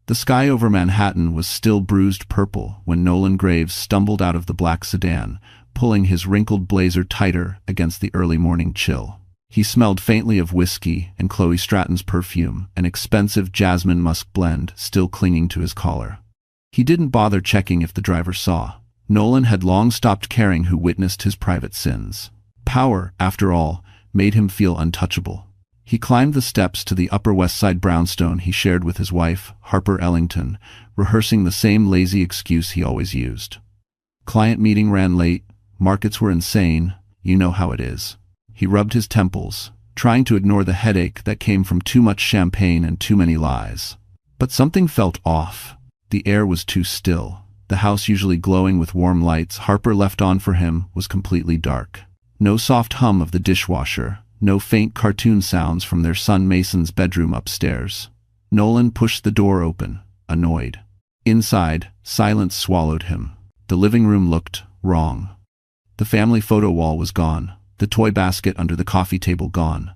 The sky over Manhattan was still bruised purple when Nolan Graves stumbled out of the black sedan, pulling his wrinkled blazer tighter against the early morning chill. He smelled faintly of whiskey and Chloe Stratton's perfume, an expensive jasmine musk blend still clinging to his collar. He didn't bother checking if the driver saw. Nolan had long stopped caring who witnessed his private sins. Power, after all, made him feel untouchable. He climbed the steps to the Upper West Side brownstone he shared with his wife, Harper Ellington, rehearsing the same lazy excuse he always used. Client meeting ran late, markets were insane, you know how it is. He rubbed his temples, trying to ignore the headache that came from too much champagne and too many lies. But something felt off. The air was too still. The house, usually glowing with warm lights Harper left on for him, was completely dark. No soft hum of the dishwasher, no faint cartoon sounds from their son Mason's bedroom upstairs. Nolan pushed the door open, annoyed. Inside, silence swallowed him. The living room looked wrong. The family photo wall was gone. The toy basket under the coffee table gone.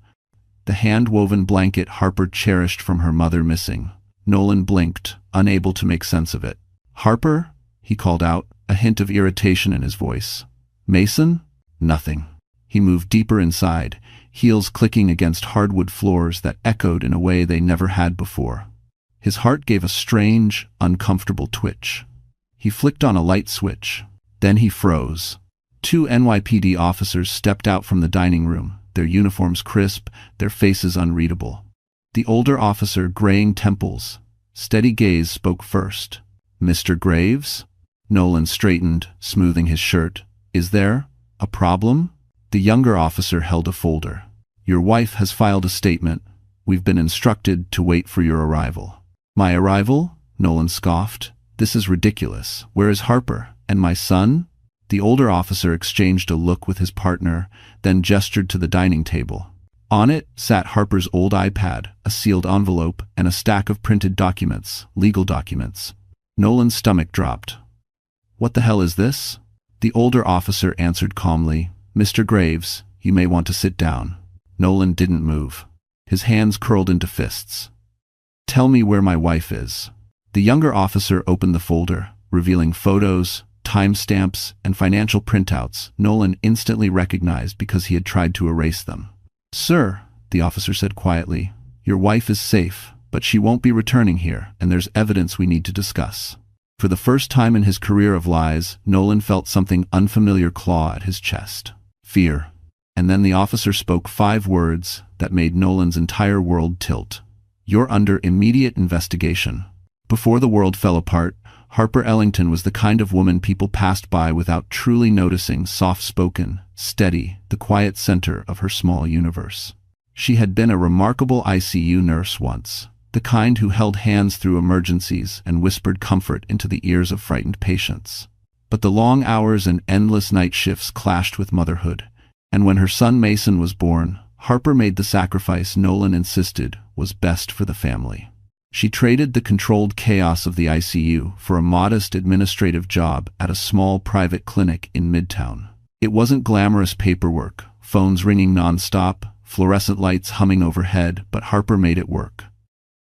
The hand-woven blanket Harper cherished from her mother missing. Nolan blinked, unable to make sense of it. "Harper?" he called out, a hint of irritation in his voice. "Mason?" Nothing. He moved deeper inside, heels clicking against hardwood floors that echoed in a way they never had before. His heart gave a strange, uncomfortable twitch. He flicked on a light switch. Then he froze. Two NYPD officers stepped out from the dining room, their uniforms crisp, their faces unreadable. The older officer, graying temples, steady gaze, spoke first. "Mr. Graves?" Nolan straightened, smoothing his shirt. "Is there a problem?" The younger officer held a folder. "Your wife has filed a statement. We've been instructed to wait for your arrival." "My arrival?" Nolan scoffed. "This is ridiculous. Where is Harper? And my son?" The older officer exchanged a look with his partner, then gestured to the dining table. On it sat Harper's old iPad, a sealed envelope, and a stack of printed documents, legal documents. Nolan's stomach dropped. "What the hell is this?" The older officer answered calmly. "Mr. Graves, you may want to sit down." Nolan didn't move. His hands curled into fists. "Tell me where my wife is." The younger officer opened the folder, revealing photos, timestamps, and financial printouts Nolan instantly recognized because he had tried to erase them. "Sir," the officer said quietly, "your wife is safe, but she won't be returning here, and there's evidence we need to discuss." For the first time in his career of lies, Nolan felt something unfamiliar claw at his chest. Fear. And then the officer spoke 5 words that made Nolan's entire world tilt. "You're under immediate investigation." Before the world fell apart, Harper Ellington was the kind of woman people passed by without truly noticing, soft-spoken, steady, the quiet center of her small universe. She had been a remarkable ICU nurse once, the kind who held hands through emergencies and whispered comfort into the ears of frightened patients. But the long hours and endless night shifts clashed with motherhood, and when her son Mason was born, Harper made the sacrifice Nolan insisted was best for the family. She traded the controlled chaos of the ICU for a modest administrative job at a small private clinic in Midtown. It wasn't glamorous paperwork, phones ringing nonstop, fluorescent lights humming overhead, but Harper made it work.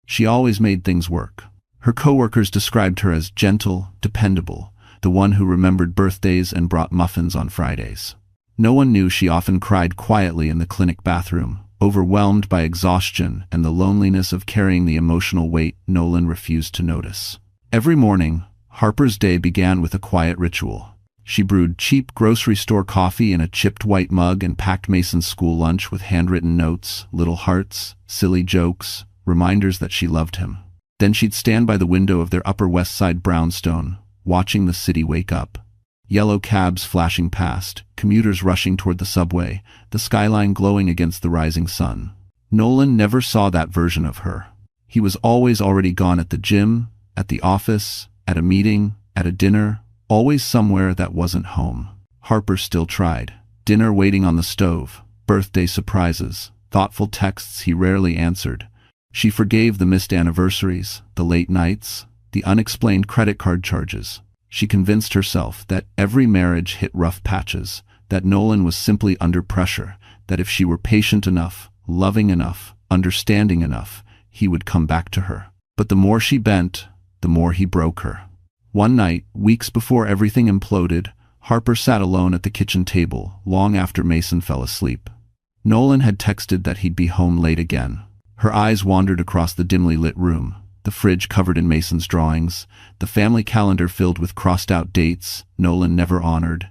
She always made things work. Her coworkers described her as gentle, dependable, the one who remembered birthdays and brought muffins on Fridays. No one knew she often cried quietly in the clinic bathroom, overwhelmed by exhaustion and the loneliness of carrying the emotional weight Nolan refused to notice. Every morning, Harper's day began with a quiet ritual. She brewed cheap grocery store coffee in a chipped white mug and packed Mason's school lunch with handwritten notes, little hearts, silly jokes, reminders that she loved him. Then she'd stand by the window of their Upper West Side brownstone, watching the city wake up. Yellow cabs flashing past, commuters rushing toward the subway, the skyline glowing against the rising sun. Nolan never saw that version of her. He was always already gone at the gym, at the office, at a meeting, at a dinner, always somewhere that wasn't home. Harper still tried. Dinner waiting on the stove, birthday surprises, thoughtful texts he rarely answered. She forgave the missed anniversaries, the late nights, the unexplained credit card charges. She convinced herself that every marriage hit rough patches, that Nolan was simply under pressure, that if she were patient enough, loving enough, understanding enough, he would come back to her. But the more she bent, the more he broke her. One night, weeks before everything imploded, Harper sat alone at the kitchen table, long after Mason fell asleep. Nolan had texted that he'd be home late again. Her eyes wandered across the dimly lit room, the fridge covered in Mason's drawings, the family calendar filled with crossed-out dates Nolan never honored,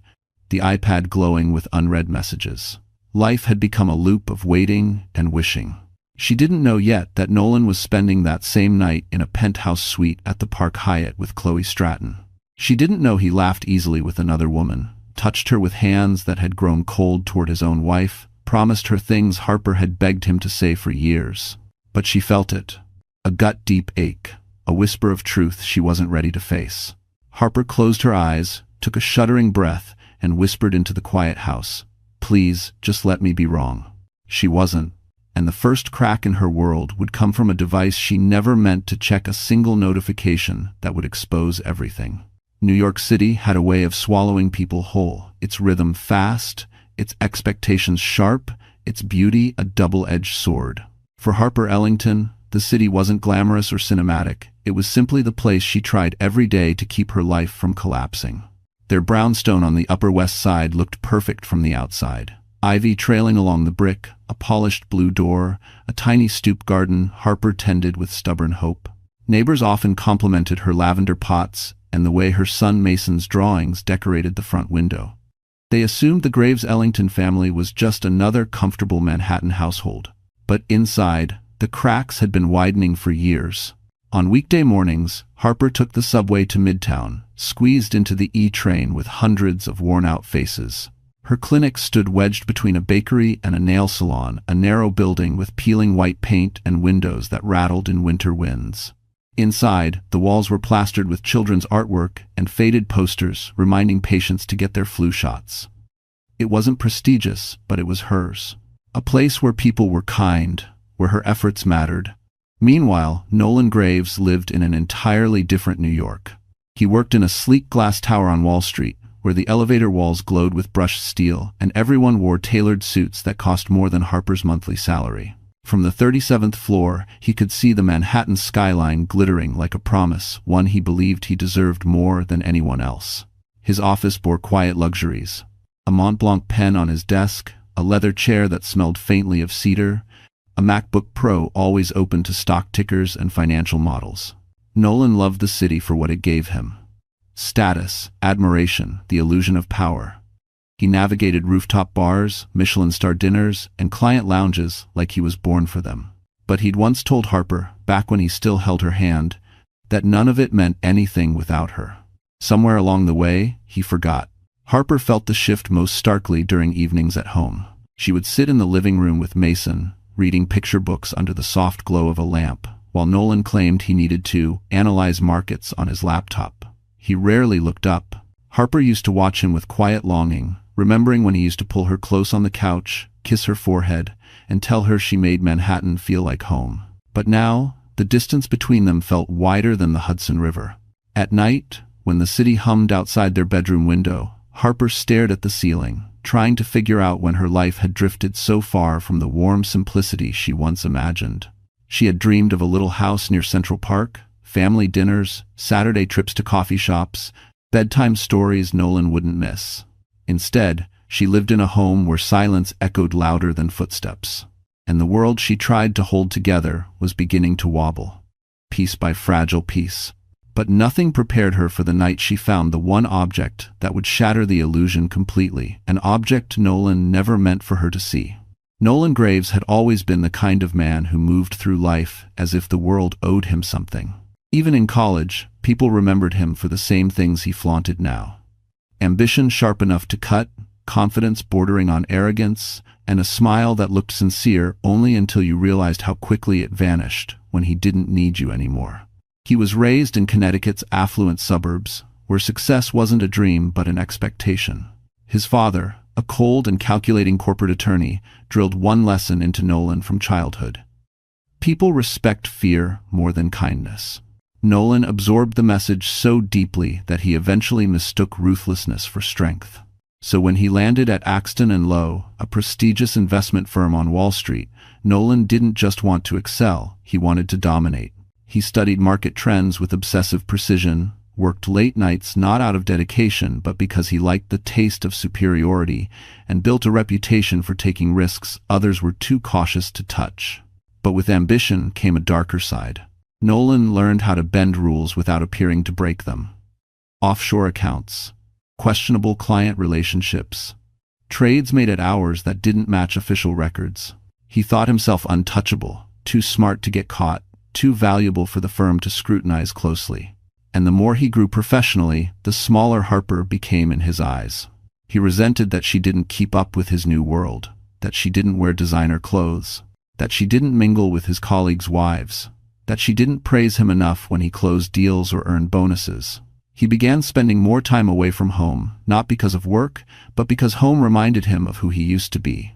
the iPad glowing with unread messages. Life had become a loop of waiting and wishing. She didn't know yet that Nolan was spending that same night in a penthouse suite at the Park Hyatt with Chloe Stratton. She didn't know he laughed easily with another woman, touched her with hands that had grown cold toward his own wife, promised her things Harper had begged him to say for years. But she felt it. A gut-deep ache, a whisper of truth she wasn't ready to face. Harper closed her eyes, took a shuddering breath, and whispered into the quiet house, "Please, just let me be wrong." She wasn't, and the first crack in her world would come from a device she never meant to check, a single notification that would expose everything. New York City had a way of swallowing people whole, its rhythm fast, its expectations sharp, its beauty a double-edged sword. For Harper Ellington, the city wasn't glamorous or cinematic. It was simply the place she tried every day to keep her life from collapsing. Their brownstone on the Upper West Side looked perfect from the outside. Ivy trailing along the brick, a polished blue door, a tiny stoop garden Harper tended with stubborn hope. Neighbors often complimented her lavender pots and the way her son Mason's drawings decorated the front window. They assumed the Graves-Ellington family was just another comfortable Manhattan household. But inside, the cracks had been widening for years. On weekday mornings, Harper took the subway to Midtown, squeezed into the E train with hundreds of worn-out faces. Her clinic stood wedged between a bakery and a nail salon, a narrow building with peeling white paint and windows that rattled in winter winds. Inside, the walls were plastered with children's artwork and faded posters reminding patients to get their flu shots. It wasn't prestigious, but it was hers. A place where people were kind, where her efforts mattered. Meanwhile, Nolan Graves lived in an entirely different New York. He worked in a sleek glass tower on Wall Street, where the elevator walls glowed with brushed steel, and everyone wore tailored suits that cost more than Harper's monthly salary. From the 37th floor, he could see the Manhattan skyline glittering like a promise, one he believed he deserved more than anyone else. His office bore quiet luxuries. A Mont Blanc pen on his desk, a leather chair that smelled faintly of cedar, a MacBook Pro always open to stock tickers and financial models. Nolan loved the city for what it gave him. Status, admiration, the illusion of power. He navigated rooftop bars, Michelin-star dinners, and client lounges like he was born for them. But he'd once told Harper, back when he still held her hand, that none of it meant anything without her. Somewhere along the way, he forgot. Harper felt the shift most starkly during evenings at home. She would sit in the living room with Mason, reading picture books under the soft glow of a lamp, while Nolan claimed he needed to analyze markets on his laptop. He rarely looked up. Harper used to watch him with quiet longing, remembering when he used to pull her close on the couch, kiss her forehead, and tell her she made Manhattan feel like home. But now, the distance between them felt wider than the Hudson River. At night, when the city hummed outside their bedroom window, Harper stared at the ceiling, trying to figure out when her life had drifted so far from the warm simplicity she once imagined. She had dreamed of a little house near Central Park, family dinners, Saturday trips to coffee shops, bedtime stories Nolan wouldn't miss. Instead, she lived in a home where silence echoed louder than footsteps, and the world she tried to hold together was beginning to wobble, piece by fragile piece. But nothing prepared her for the night she found the one object that would shatter the illusion completely, an object Nolan never meant for her to see. Nolan Graves had always been the kind of man who moved through life as if the world owed him something. Even in college, people remembered him for the same things he flaunted now. Ambition sharp enough to cut, confidence bordering on arrogance, and a smile that looked sincere only until you realized how quickly it vanished when he didn't need you anymore. He was raised in Connecticut's affluent suburbs, where success wasn't a dream but an expectation. His father, a cold and calculating corporate attorney, drilled one lesson into Nolan from childhood. People respect fear more than kindness. Nolan absorbed the message so deeply that he eventually mistook ruthlessness for strength. So when he landed at Axton & Lowe, a prestigious investment firm on Wall Street, Nolan didn't just want to excel, he wanted to dominate. He studied market trends with obsessive precision, worked late nights not out of dedication but because he liked the taste of superiority, and built a reputation for taking risks others were too cautious to touch. But with ambition came a darker side. Nolan learned how to bend rules without appearing to break them. Offshore accounts, questionable client relationships, trades made at hours that didn't match official records. He thought himself untouchable, too smart to get caught, too valuable for the firm to scrutinize closely. And the more he grew professionally, the smaller Harper became in his eyes. He resented that she didn't keep up with his new world, that she didn't wear designer clothes, that she didn't mingle with his colleagues' wives, that she didn't praise him enough when he closed deals or earned bonuses. He began spending more time away from home, not because of work, but because home reminded him of who he used to be.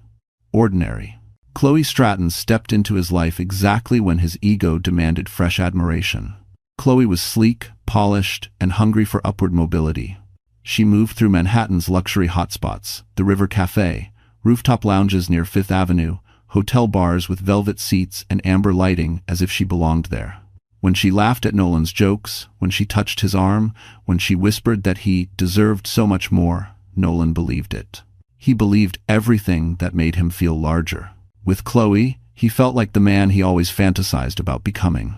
Ordinary. Chloe Stratton stepped into his life exactly when his ego demanded fresh admiration. Chloe was sleek, polished, and hungry for upward mobility. She moved through Manhattan's luxury hotspots, the River Cafe, rooftop lounges near Fifth Avenue, hotel bars with velvet seats and amber lighting as if she belonged there. When she laughed at Nolan's jokes, when she touched his arm, when she whispered that he deserved so much more, Nolan believed it. He believed everything that made him feel larger. With Chloe, he felt like the man he always fantasized about becoming.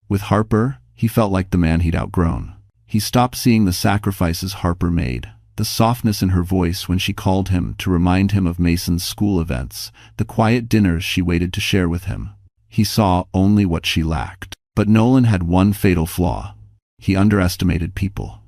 With Harper, he felt like the man he'd outgrown. He stopped seeing the sacrifices Harper made, the softness in her voice when she called him to remind him of Mason's school events, the quiet dinners she waited to share with him. He saw only what she lacked. But Nolan had one fatal flaw. He underestimated people.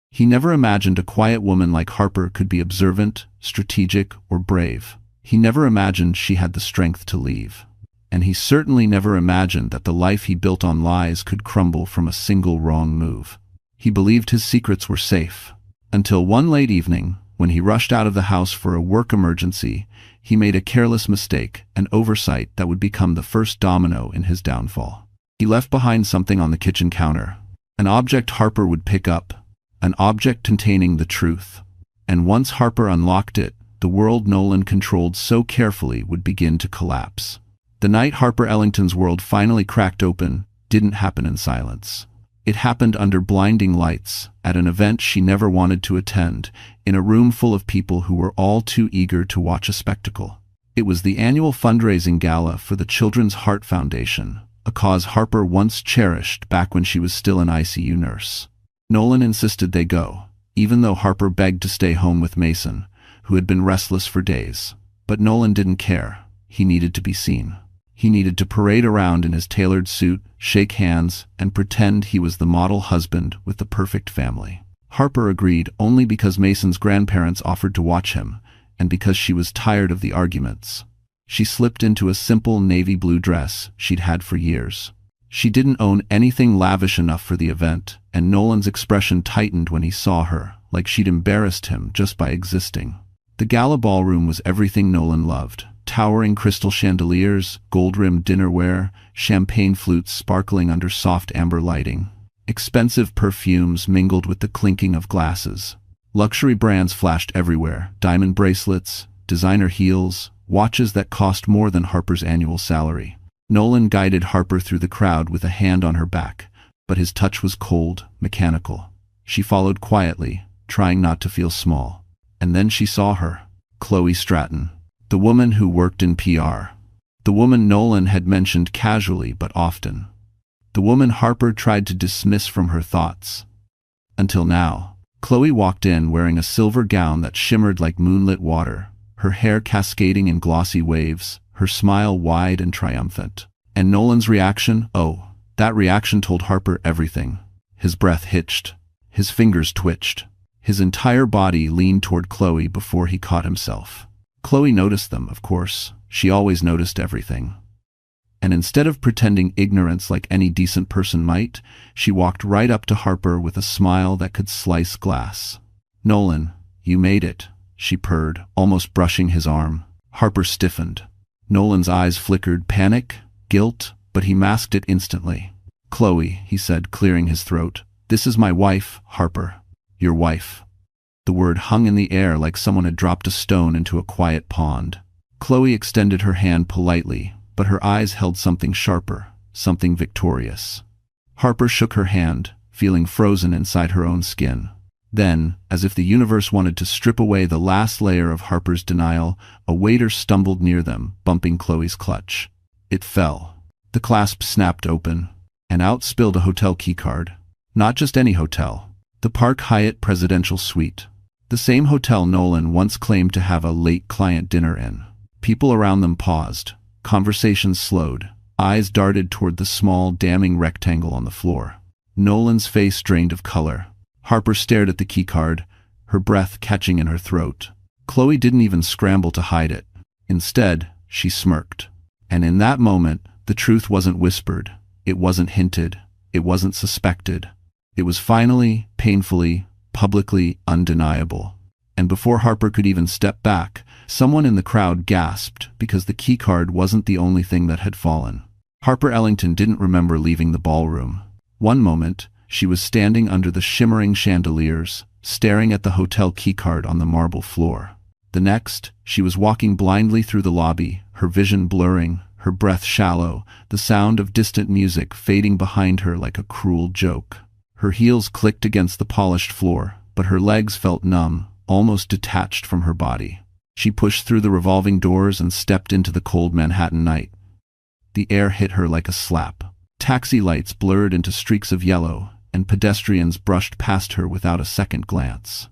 He never imagined a quiet woman like Harper could be observant, strategic, or brave. He never imagined she had the strength to leave. And he certainly never imagined that the life he built on lies could crumble from a single wrong move. He believed his secrets were safe. Until one late evening, when he rushed out of the house for a work emergency, he made a careless mistake, an oversight that would become the first domino in his downfall. He left behind something on the kitchen counter, an object Harper would pick up, an object containing the truth. And once Harper unlocked it, the world Nolan controlled so carefully would begin to collapse. The night Harper Ellington's world finally cracked open didn't happen in silence. It happened under blinding lights, at an event she never wanted to attend, in a room full of people who were all too eager to watch a spectacle. It was the annual fundraising gala for the Children's Heart Foundation, a cause Harper once cherished back when she was still an ICU nurse. Nolan insisted they go, even though Harper begged to stay home with Mason, who had been restless for days. But Nolan didn't care. He needed to be seen. He needed to parade around in his tailored suit, shake hands, and pretend he was the model husband with the perfect family. Harper agreed only because Mason's grandparents offered to watch him, and because she was tired of the arguments. She slipped into a simple navy blue dress she'd had for years. She didn't own anything lavish enough for the event, and Nolan's expression tightened when he saw her, like she'd embarrassed him just by existing. The gala ballroom was everything Nolan loved. Towering crystal chandeliers, gold-rimmed dinnerware, champagne flutes sparkling under soft amber lighting. Expensive perfumes mingled with the clinking of glasses. Luxury brands flashed everywhere, diamond bracelets, designer heels, watches that cost more than Harper's annual salary. Nolan guided Harper through the crowd with a hand on her back, but his touch was cold, mechanical. She followed quietly, trying not to feel small. And then she saw her, Chloe Stratton. The woman who worked in PR. The woman Nolan had mentioned casually but often. The woman Harper tried to dismiss from her thoughts. Until now. Chloe walked in wearing a silver gown that shimmered like moonlit water, her hair cascading in glossy waves, her smile wide and triumphant. And Nolan's reaction? Oh, that reaction told Harper everything. His breath hitched. His fingers twitched. His entire body leaned toward Chloe before he caught himself. Chloe noticed them, of course. She always noticed everything. And instead of pretending ignorance like any decent person might, she walked right up to Harper with a smile that could slice glass. "Nolan, you made it," she purred, almost brushing his arm. Harper stiffened. Nolan's eyes flickered, panic, guilt, but he masked it instantly. "Chloe," he said, clearing his throat. "This is my wife, Harper. Your wife." The word hung in the air like someone had dropped a stone into a quiet pond. Chloe extended her hand politely, but her eyes held something sharper, something victorious. Harper shook her hand, feeling frozen inside her own skin. Then, as if the universe wanted to strip away the last layer of Harper's denial, a waiter stumbled near them, bumping Chloe's clutch. It fell. The clasp snapped open, and out spilled a hotel keycard. Not just any hotel. The Park Hyatt Presidential Suite. The same hotel Nolan once claimed to have a late client dinner in. People around them paused. Conversations slowed. Eyes darted toward the small, damning rectangle on the floor. Nolan's face drained of color. Harper stared at the keycard, her breath catching in her throat. Chloe didn't even scramble to hide it. Instead, she smirked. And in that moment, the truth wasn't whispered. It wasn't hinted. It wasn't suspected. It was finally, painfully, publicly undeniable. And before Harper could even step back, someone in the crowd gasped because the keycard wasn't the only thing that had fallen. Harper Ellington didn't remember leaving the ballroom. One moment, she was standing under the shimmering chandeliers, staring at the hotel keycard on the marble floor. The next, she was walking blindly through the lobby, her vision blurring, her breath shallow, the sound of distant music fading behind her like a cruel joke. Her heels clicked against the polished floor, but her legs felt numb, almost detached from her body. She pushed through the revolving doors and stepped into the cold Manhattan night. The air hit her like a slap. Taxi lights blurred into streaks of yellow, and pedestrians brushed past her without a second glance.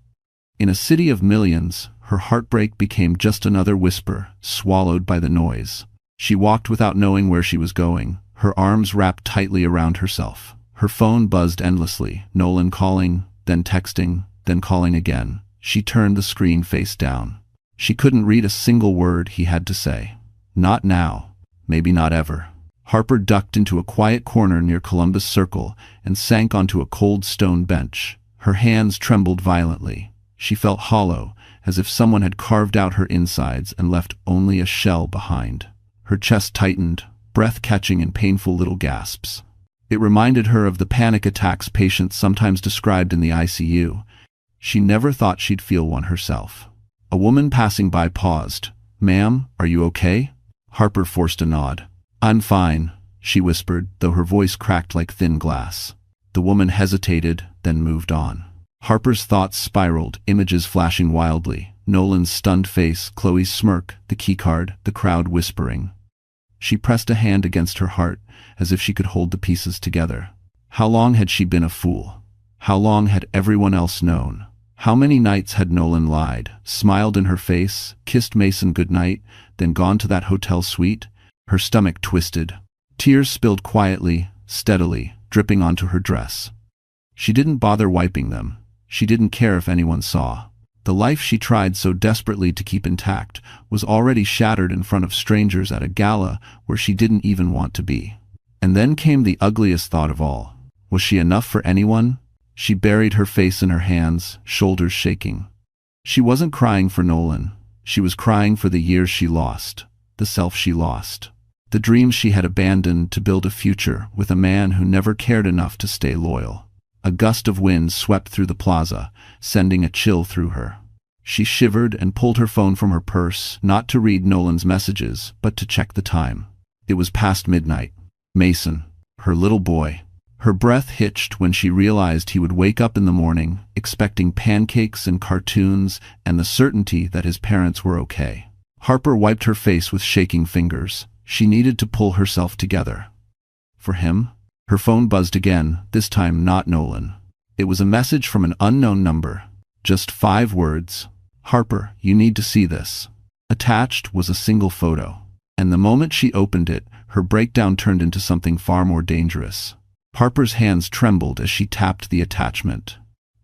In a city of millions, her heartbreak became just another whisper, swallowed by the noise. She walked without knowing where she was going, her arms wrapped tightly around herself. Her phone buzzed endlessly, Nolan calling, then texting, then calling again. She turned the screen face down. She couldn't read a single word he had to say. Not now. Maybe not ever. Harper ducked into a quiet corner near Columbus Circle and sank onto a cold stone bench. Her hands trembled violently. She felt hollow, as if someone had carved out her insides and left only a shell behind. Her chest tightened, breath catching in painful little gasps. It reminded her of the panic attacks patients sometimes described in the ICU. She never thought she'd feel one herself. A woman passing by paused. "Ma'am, are you okay?" Harper forced a nod. "I'm fine," she whispered, though her voice cracked like thin glass. The woman hesitated, then moved on. Harper's thoughts spiraled, images flashing wildly. Nolan's stunned face, Chloe's smirk, the keycard, the crowd whispering. She pressed a hand against her heart, as if she could hold the pieces together. How long had she been a fool? How long had everyone else known? How many nights had Nolan lied, smiled in her face, kissed Mason goodnight, then gone to that hotel suite? Her stomach twisted. Tears spilled quietly, steadily, dripping onto her dress. She didn't bother wiping them. She didn't care if anyone saw. The life she tried so desperately to keep intact was already shattered in front of strangers at a gala where she didn't even want to be. And then came the ugliest thought of all. Was she enough for anyone? She buried her face in her hands, shoulders shaking. She wasn't crying for Nolan. She was crying for the years she lost, the self she lost, the dreams she had abandoned to build a future with a man who never cared enough to stay loyal. A gust of wind swept through the plaza, sending a chill through her. She shivered and pulled her phone from her purse, not to read Nolan's messages, but to check the time. It was past midnight. Mason, her little boy. Her breath hitched when she realized he would wake up in the morning, expecting pancakes and cartoons and the certainty that his parents were okay. Harper wiped her face with shaking fingers. She needed to pull herself together. For him? Her phone buzzed again, this time not Nolan. It was a message from an unknown number. Just 5 words. "Harper, you need to see this." Attached was a single photo. And the moment she opened it, her breakdown turned into something far more dangerous. Harper's hands trembled as she tapped the attachment.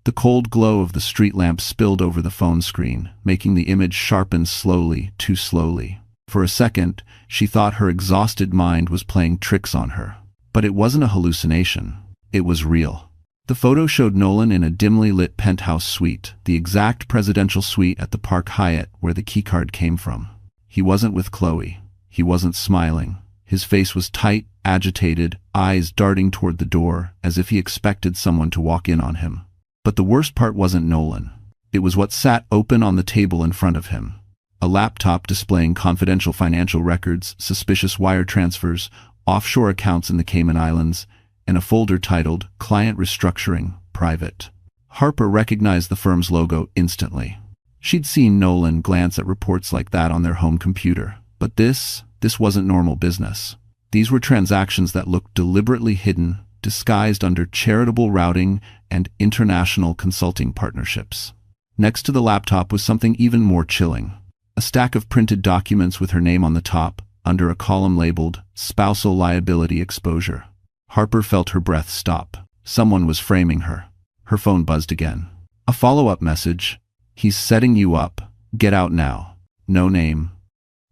The cold glow of the street lamp spilled over the phone screen, making the image sharpen slowly, too slowly. For a second, she thought her exhausted mind was playing tricks on her. But it wasn't a hallucination. It was real. The photo showed Nolan in a dimly lit penthouse suite, the exact presidential suite at the Park Hyatt where the keycard came from. He wasn't with Chloe. He wasn't smiling. His face was tight, agitated, eyes darting toward the door, as if he expected someone to walk in on him. But the worst part wasn't Nolan. It was what sat open on the table in front of him. A laptop displaying confidential financial records, suspicious wire transfers, offshore accounts in the Cayman Islands, and a folder titled Client Restructuring, Private. Harper recognized the firm's logo instantly. She'd seen Nolan glance at reports like that on their home computer. But this wasn't normal business. These were transactions that looked deliberately hidden, disguised under charitable routing and international consulting partnerships. Next to the laptop was something even more chilling. A stack of printed documents with her name on the top, under a column labeled Spousal Liability Exposure. Harper felt her breath stop. Someone was framing her. Her phone buzzed again. A follow-up message. He's setting you up. Get out now. No name.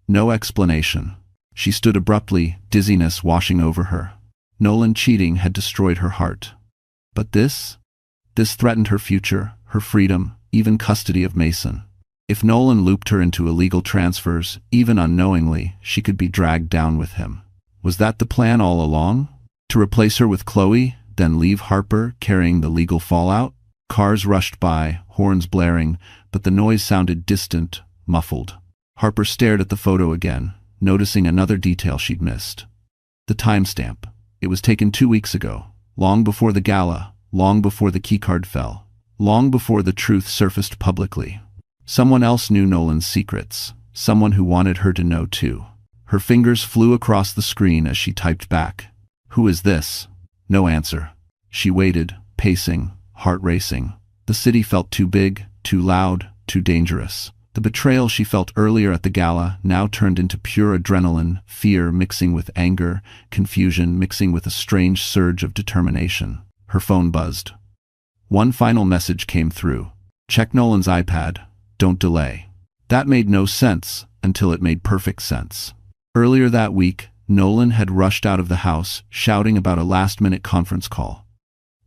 No explanation. She stood abruptly, dizziness washing over her. Nolan cheating had destroyed her heart. But this threatened her future, her freedom, even custody of Mason. If Nolan looped her into illegal transfers, even unknowingly, she could be dragged down with him. Was that the plan all along? To replace her with Chloe, then leave Harper carrying the legal fallout? Cars rushed by, horns blaring, but the noise sounded distant, muffled. Harper stared at the photo again, noticing another detail she'd missed. The timestamp. It was taken 2 weeks ago, long before the gala, long before the keycard fell, long before the truth surfaced publicly. Someone else knew Nolan's secrets, someone who wanted her to know too. Her fingers flew across the screen as she typed back. Who is this? No answer. She waited, pacing, heart racing. The city felt too big, too loud, too dangerous. The betrayal she felt earlier at the gala now turned into pure adrenaline, fear mixing with anger, confusion mixing with a strange surge of determination. Her phone buzzed. One final message came through. Check Nolan's iPad. Don't delay. That made no sense until it made perfect sense. Earlier that week, Nolan had rushed out of the house, shouting about a last-minute conference call.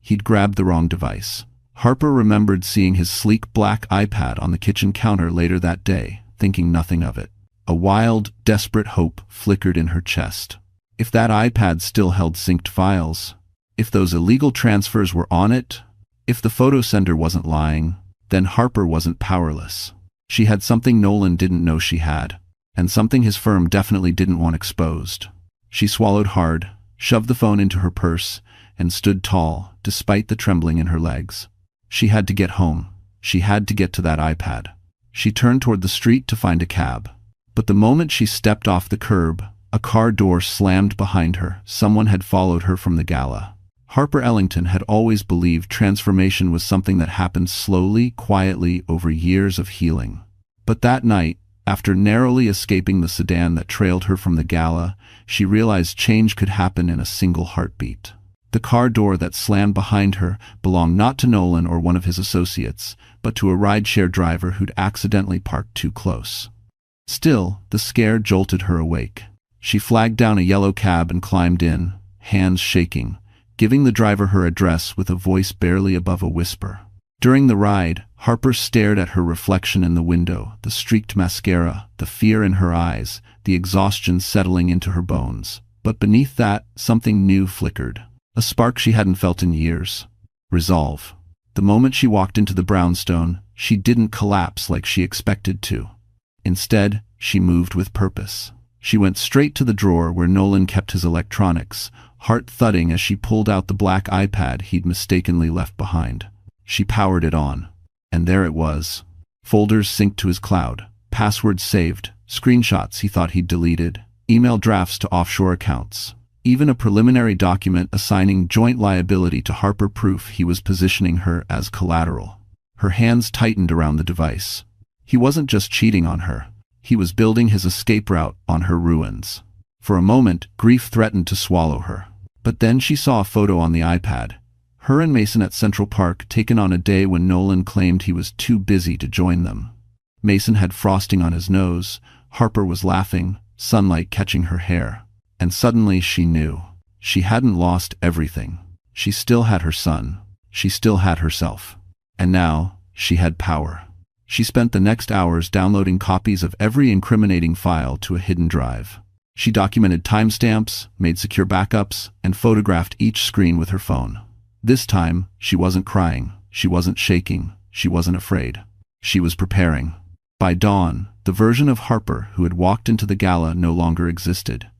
He'd grabbed the wrong device. Harper remembered seeing his sleek black iPad on the kitchen counter later that day, thinking nothing of it. A wild, desperate hope flickered in her chest. If that iPad still held synced files, if those illegal transfers were on it, if the photo sender wasn't lying, then Harper wasn't powerless. She had something Nolan didn't know she had, and something his firm definitely didn't want exposed. She swallowed hard, shoved the phone into her purse, and stood tall, despite the trembling in her legs. She had to get home. She had to get to that iPad. She turned toward the street to find a cab. But the moment she stepped off the curb, a car door slammed behind her. Someone had followed her from the gala. Harper Ellington had always believed transformation was something that happened slowly, quietly, over years of healing. But that night, after narrowly escaping the sedan that trailed her from the gala, she realized change could happen in a single heartbeat. The car door that slammed behind her belonged not to Nolan or one of his associates, but to a rideshare driver who'd accidentally parked too close. Still, the scare jolted her awake. She flagged down a yellow cab and climbed in, hands shaking, giving the driver her address with a voice barely above a whisper. During the ride, Harper stared at her reflection in the window, the streaked mascara, the fear in her eyes, the exhaustion settling into her bones. But beneath that, something new flickered. A spark she hadn't felt in years. Resolve. The moment she walked into the brownstone, she didn't collapse like she expected to. Instead, she moved with purpose. She went straight to the drawer where Nolan kept his electronics, heart thudding as she pulled out the black iPad he'd mistakenly left behind. She powered it on. And there it was. Folders synced to his cloud, passwords saved, screenshots he thought he'd deleted, email drafts to offshore accounts. Even a preliminary document assigning joint liability to Harper, proof he was positioning her as collateral. Her hands tightened around the device. He wasn't just cheating on her. He was building his escape route on her ruins. For a moment, grief threatened to swallow her. But then she saw a photo on the iPad. Her and Mason at Central Park, taken on a day when Nolan claimed he was too busy to join them. Mason had frosting on his nose. Harper was laughing, sunlight catching her hair. And suddenly she knew. She hadn't lost everything. She still had her son. She still had herself. And now, she had power. She spent the next hours downloading copies of every incriminating file to a hidden drive. She documented timestamps, made secure backups, and photographed each screen with her phone. This time, she wasn't crying. She wasn't shaking. She wasn't afraid. She was preparing. By dawn, the version of Harper who had walked into the gala no longer existed.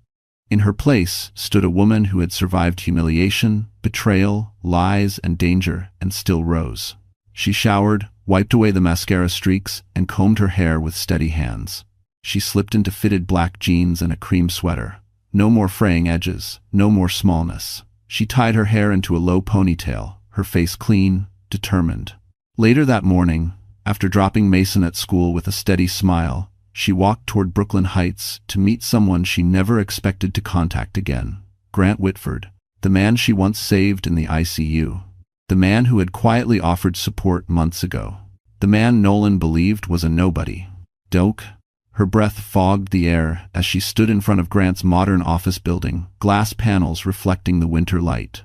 In her place stood a woman who had survived humiliation, betrayal, lies, and danger, and still rose. She showered, wiped away the mascara streaks, and combed her hair with steady hands. She slipped into fitted black jeans and a cream sweater. No more fraying edges, no more smallness. She tied her hair into a low ponytail, her face clean, determined. Later that morning, after dropping Mason at school with a steady smile, she walked toward Brooklyn Heights to meet someone she never expected to contact again. Grant Whitford, the man she once saved in the ICU. The man who had quietly offered support months ago. The man Nolan believed was a nobody. Doke. Her breath fogged the air as she stood in front of Grant's modern office building, glass panels reflecting the winter light.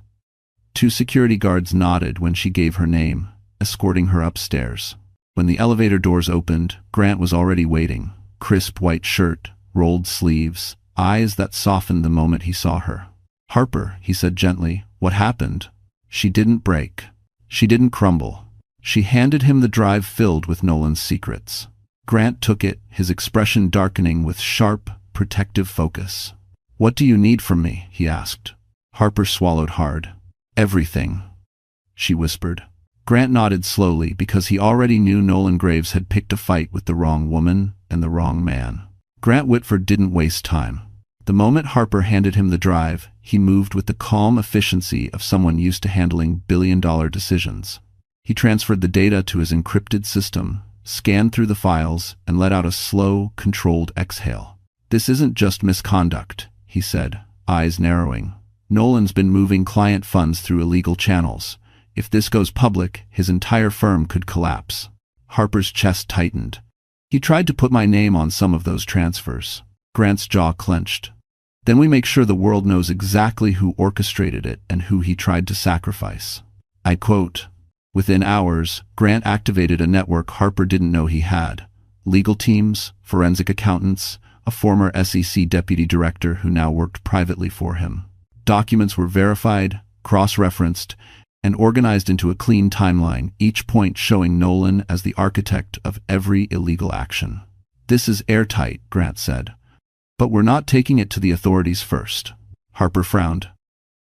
2 security guards nodded when she gave her name, escorting her upstairs. When the elevator doors opened, Grant was already waiting. Crisp white shirt, rolled sleeves, eyes that softened the moment he saw her. "Harper," he said gently, "what happened?" She didn't break. She didn't crumble. She handed him the drive filled with Nolan's secrets. Grant took it, his expression darkening with sharp, protective focus. "What do you need from me?" he asked. Harper swallowed hard. "Everything," she whispered. Grant nodded slowly because he already knew Nolan Graves had picked a fight with the wrong woman and the wrong man. Grant Whitford didn't waste time. The moment Harper handed him the drive, he moved with the calm efficiency of someone used to handling billion-dollar decisions. He transferred the data to his encrypted system, scanned through the files, and let out a slow, controlled exhale. "This isn't just misconduct," he said, eyes narrowing. "Nolan's been moving client funds through illegal channels. If this goes public, his entire firm could collapse." Harper's chest tightened. "He tried to put my name on some of those transfers." Grant's jaw clenched. "Then we make sure the world knows exactly who orchestrated it and who he tried to sacrifice." I quote. Within hours, Grant activated a network Harper didn't know he had. Legal teams, forensic accountants, a former SEC deputy director who now worked privately for him. Documents were verified, cross-referenced, and organized into a clean timeline, each point showing Nolan as the architect of every illegal action. "This is airtight," Grant said. "But we're not taking it to the authorities first." Harper frowned.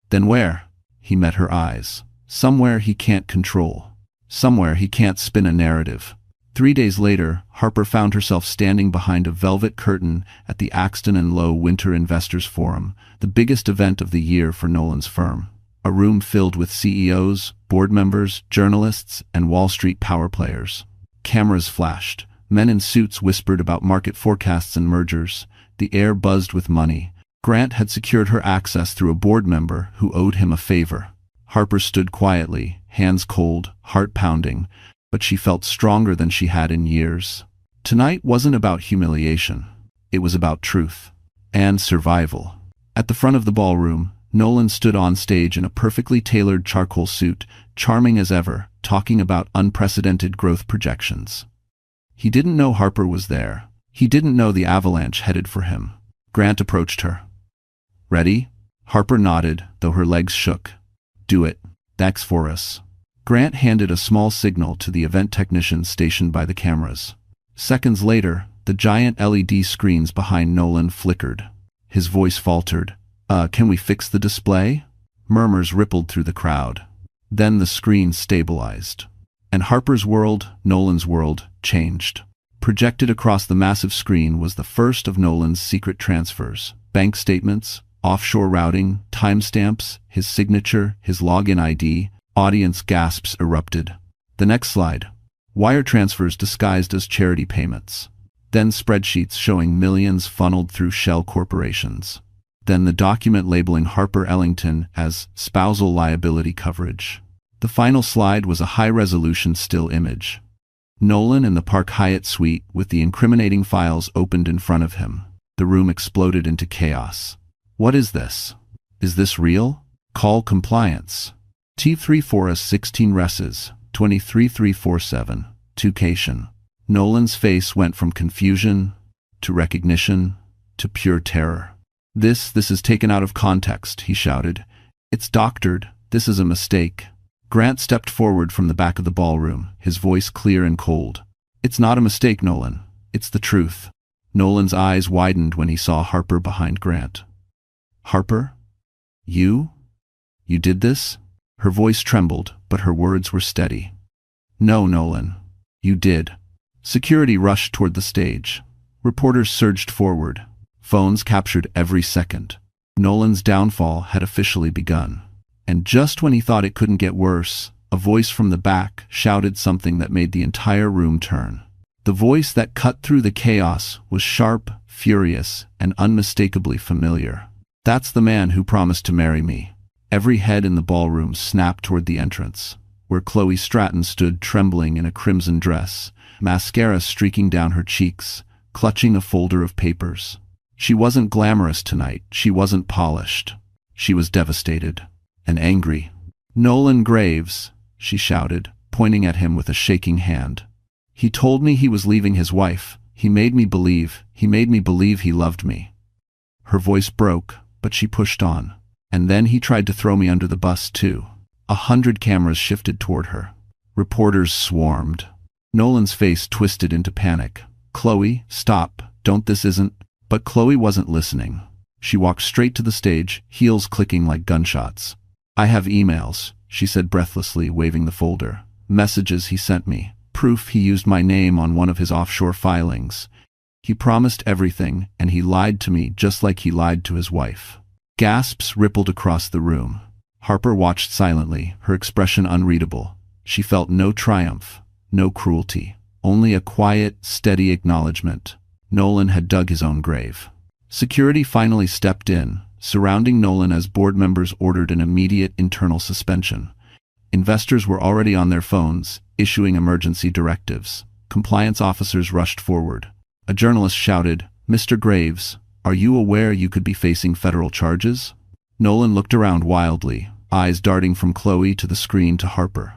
"Then where?" He met her eyes. "Somewhere he can't control. Somewhere he can't spin a narrative." 3 days later, Harper found herself standing behind a velvet curtain at the Axton and Lowe Winter Investors Forum, the biggest event of the year for Nolan's firm. A room filled with CEOs, board members, journalists, and Wall Street power players. Cameras flashed. Men in suits whispered about market forecasts and mergers. The air buzzed with money. Grant had secured her access through a board member who owed him a favor. Harper stood quietly, hands cold, heart pounding, but she felt stronger than she had in years. Tonight wasn't about humiliation. It was about truth. And survival. At the front of the ballroom, Nolan stood on stage in a perfectly tailored charcoal suit, charming as ever, talking about unprecedented growth projections. He didn't know Harper was there. He didn't know the avalanche headed for him. Grant approached her. "Ready?" Harper nodded, though her legs shook. "Do it. That's for us." Grant handed a small signal to the event technicians stationed by the cameras. Seconds later, the giant LED screens behind Nolan flickered. His voice faltered. Can we fix the display?" Murmurs rippled through the crowd. Then the screen stabilized. And Harper's world, Nolan's world, changed. Projected across the massive screen was the first of Nolan's secret transfers. Bank statements, offshore routing, timestamps, his signature, his login ID. Audience gasps erupted. The next slide. Wire transfers disguised as charity payments. Then spreadsheets showing millions funneled through shell corporations. Then the document labeling Harper Ellington as spousal liability coverage. The final slide was a high-resolution still image. Nolan in the Park Hyatt suite with the incriminating files opened in front of him. The room exploded into chaos. "What is this? Is this real? Call compliance. T34S 16 Reses, 23347, Tucation." Nolan's face went from confusion to recognition to pure terror. This is taken out of context," he shouted. "It's doctored. This is a mistake." Grant stepped forward from the back of the ballroom, his voice clear and cold. "It's not a mistake, Nolan. It's the truth." Nolan's eyes widened when he saw Harper behind Grant. Harper? You? You did this? Her voice trembled, but her words were steady. No, Nolan. You did. Security rushed toward the stage. Reporters surged forward. Phones captured every second. Nolan's downfall had officially begun. And just when he thought it couldn't get worse, a voice from the back shouted something that made the entire room turn. The voice that cut through the chaos was sharp, furious, and unmistakably familiar. That's the man who promised to marry me. Every head in the ballroom snapped toward the entrance, where Chloe Stratton stood trembling in a crimson dress, mascara streaking down her cheeks, clutching a folder of papers. She wasn't glamorous tonight, she wasn't polished. She was devastated and angry. "Nolan Graves," she shouted, pointing at him with a shaking hand. "He told me he was leaving his wife. He made me believe he loved me." Her voice broke, but she pushed on. "And then he tried to throw me under the bus too." 100 cameras shifted toward her. Reporters swarmed. Nolan's face twisted into panic. "Chloe, stop, don't, this isn't..." But Chloe wasn't listening. She walked straight to the stage, heels clicking like gunshots. "I have emails," she said breathlessly, waving the folder. "Messages he sent me. Proof he used my name on one of his offshore filings. He promised everything, and he lied to me just like he lied to his wife." Gasps rippled across the room. Harper watched silently, her expression unreadable. She felt no triumph, no cruelty, only a quiet, steady acknowledgement. Nolan had dug his own grave. Security finally stepped in, surrounding Nolan as board members ordered an immediate internal suspension. Investors were already on their phones, issuing emergency directives. Compliance officers rushed forward. A journalist shouted, "Mr. Graves, are you aware you could be facing federal charges?" Nolan looked around wildly, eyes darting from Chloe to the screen to Harper.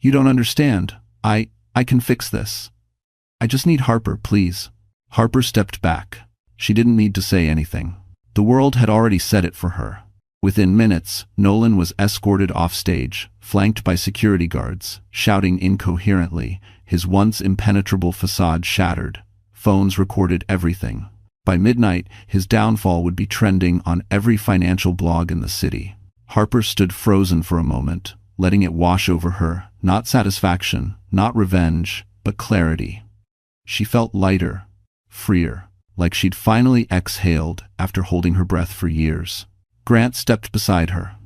"You don't understand. I can fix this. I just need Harper, please." Harper stepped back. She didn't need to say anything. The world had already said it for her. Within minutes, Nolan was escorted off stage, flanked by security guards, shouting incoherently, his once impenetrable facade shattered. Phones recorded everything. By midnight, his downfall would be trending on every financial blog in the city. Harper stood frozen for a moment, letting it wash over her, not satisfaction, not revenge, but clarity. She felt lighter, freer, like she'd finally exhaled after holding her breath for years. Grant stepped beside her.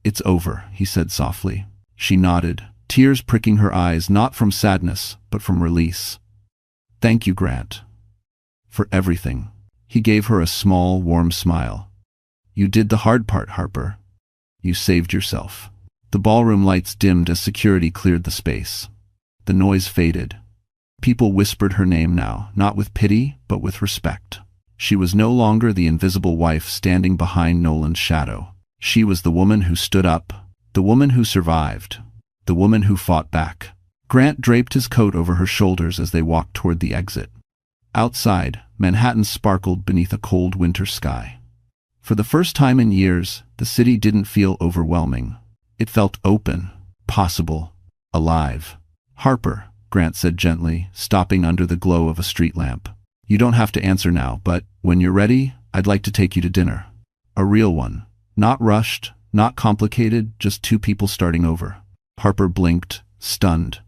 "It's over," he said softly. She nodded, tears pricking her eyes not from sadness, but from release. "Thank you, Grant. For everything." He gave her a small, warm smile. "You did the hard part, Harper. You saved yourself." The ballroom lights dimmed as security cleared the space. The noise faded. People whispered her name now, not with pity, but with respect. She was no longer the invisible wife standing behind Nolan's shadow. She was the woman who stood up, the woman who survived, the woman who fought back. Grant draped his coat over her shoulders as they walked toward the exit. Outside, Manhattan sparkled beneath a cold winter sky. For the first time in years, the city didn't feel overwhelming. It felt open, possible, alive. "Harper," Grant said gently, stopping under the glow of a street lamp. "You don't have to answer now, but when you're ready, I'd like to take you to dinner. A real one. Not rushed, not complicated, just two people starting over." Harper blinked, stunned.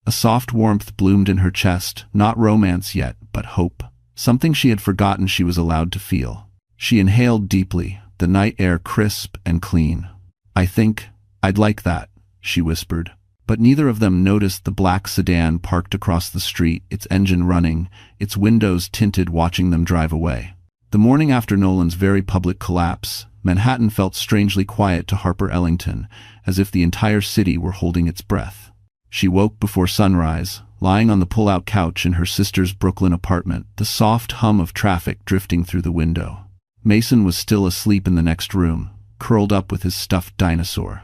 A soft warmth bloomed in her chest, not romance yet, but hope. Something she had forgotten she was allowed to feel. She inhaled deeply, the night air crisp and clean. "I think I'd like that," she whispered. But neither of them noticed the black sedan parked across the street, its engine running, its windows tinted, watching them drive away. The morning after Nolan's very public collapse, Manhattan felt strangely quiet to Harper Ellington, as if the entire city were holding its breath. She woke before sunrise, lying on the pull-out couch in her sister's Brooklyn apartment, the soft hum of traffic drifting through the window. Mason was still asleep in the next room, curled up with his stuffed dinosaur.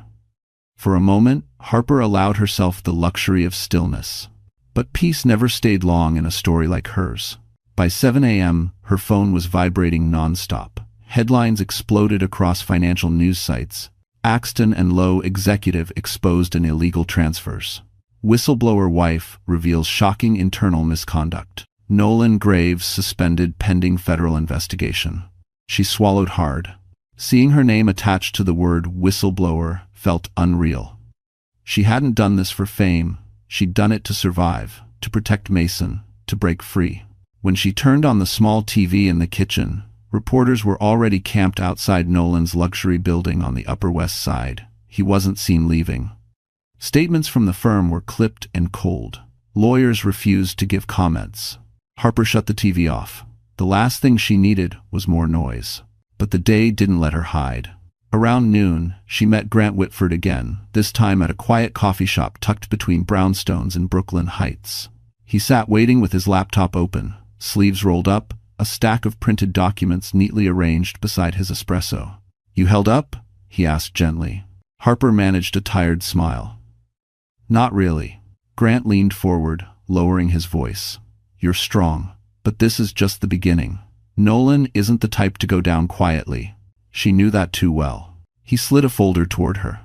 For a moment, Harper allowed herself the luxury of stillness. But peace never stayed long in a story like hers. By 7 a.m., her phone was vibrating nonstop. Headlines exploded across financial news sites. Axton and Lowe executive exposed in illegal transfers. Whistleblower wife reveals shocking internal misconduct. Nolan Graves suspended pending federal investigation. She swallowed hard. Seeing her name attached to the word whistleblower felt unreal. She hadn't done this for fame. She'd done it to survive, to protect Mason, to break free. When she turned on the small TV in the kitchen, reporters were already camped outside Nolan's luxury building on the Upper West Side. He wasn't seen leaving. Statements from the firm were clipped and cold. Lawyers refused to give comments. Harper shut the TV off. The last thing she needed was more noise. But the day didn't let her hide. Around noon, she met Grant Whitford again, this time at a quiet coffee shop tucked between brownstones in Brooklyn Heights. He sat waiting with his laptop open, sleeves rolled up, a stack of printed documents neatly arranged beside his espresso. "You held up?" he asked gently. Harper managed a tired smile. "Not really." Grant leaned forward, lowering his voice. "You're strong, but this is just the beginning. Nolan isn't the type to go down quietly." She knew that too well. He slid a folder toward her.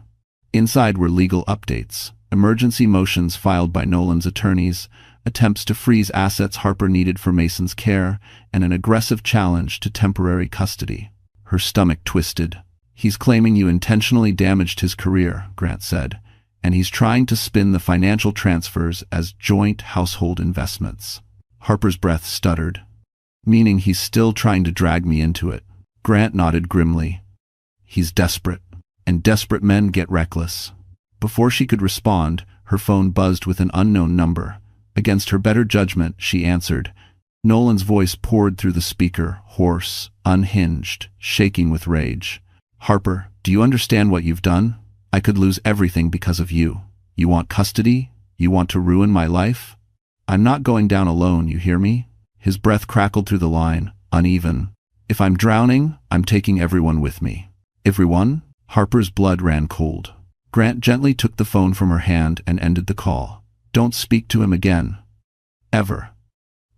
Inside were legal updates, emergency motions filed by Nolan's attorneys, attempts to freeze assets Harper needed for Mason's care, and an aggressive challenge to temporary custody. Her stomach twisted. "He's claiming you intentionally damaged his career," Grant said, "and he's trying to spin the financial transfers as joint household investments." Harper's breath stuttered. "Meaning he's still trying to drag me into it." Grant nodded grimly. "He's desperate, and desperate men get reckless." Before she could respond, her phone buzzed with an unknown number. Against her better judgment, she answered. Nolan's voice poured through the speaker, hoarse, unhinged, shaking with rage. "Harper, do you understand what you've done? I could lose everything because of you. You want custody? You want to ruin my life? I'm not going down alone, you hear me?" His breath crackled through the line, uneven. "If I'm drowning, I'm taking everyone with me." "Everyone?" Harper's blood ran cold. Grant gently took the phone from her hand and ended the call. "Don't speak to him again. Ever.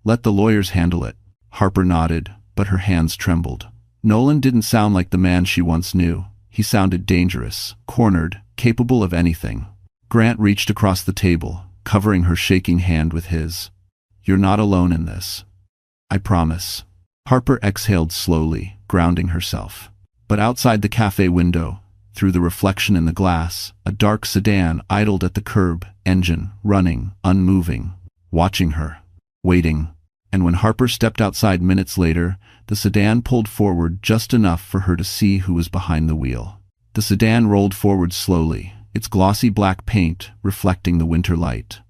Let the lawyers handle it." Harper nodded, but her hands trembled. Nolan didn't sound like the man she once knew. He sounded dangerous, cornered, capable of anything. Grant reached across the table, covering her shaking hand with his. "You're not alone in this. I promise." Harper exhaled slowly, grounding herself. But outside the cafe window, through the reflection in the glass, a dark sedan idled at the curb, engine running, unmoving, watching her, waiting. And when Harper stepped outside minutes later, the sedan pulled forward just enough for her to see who was behind the wheel. The sedan rolled forward slowly, its glossy black paint reflecting the winter light.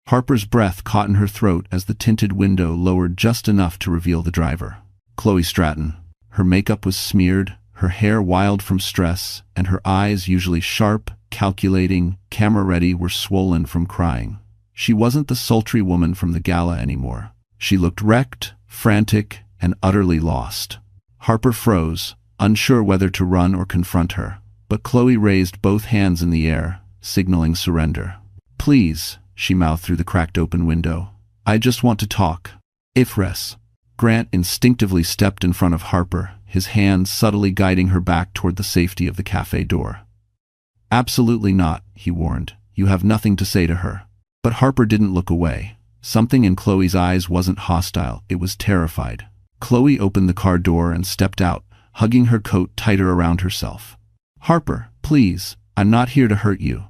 Harper's breath caught in her throat as the tinted window lowered just enough to reveal the driver. Chloe Stratton. Her makeup was smeared, her hair wild from stress, and her eyes, usually sharp, calculating, camera-ready, were swollen from crying. She wasn't the sultry woman from the gala anymore. She looked wrecked, frantic, and utterly lost. Harper froze, unsure whether to run or confront her, but Chloe raised both hands in the air, signaling surrender. "Please," she mouthed through the cracked open window. "I just want to talk. Ifres." Grant instinctively stepped in front of Harper, his hands subtly guiding her back toward the safety of the cafe door. "Absolutely not," he warned. "You have nothing to say to her." But Harper didn't look away. Something in Chloe's eyes wasn't hostile, it was terrified. Chloe opened the car door and stepped out, hugging her coat tighter around herself. "Harper, please, I'm not here to hurt you."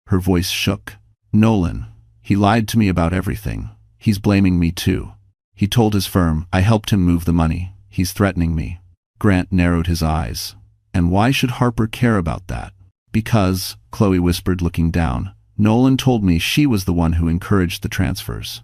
Her voice shook. "Nolan. He lied to me about everything. He's blaming me too. He told his firm I helped him move the money. He's threatening me." Grant narrowed his eyes. "And why should Harper care about that?" "Because," Chloe whispered, looking down, "Nolan told me she was the one who encouraged the transfers.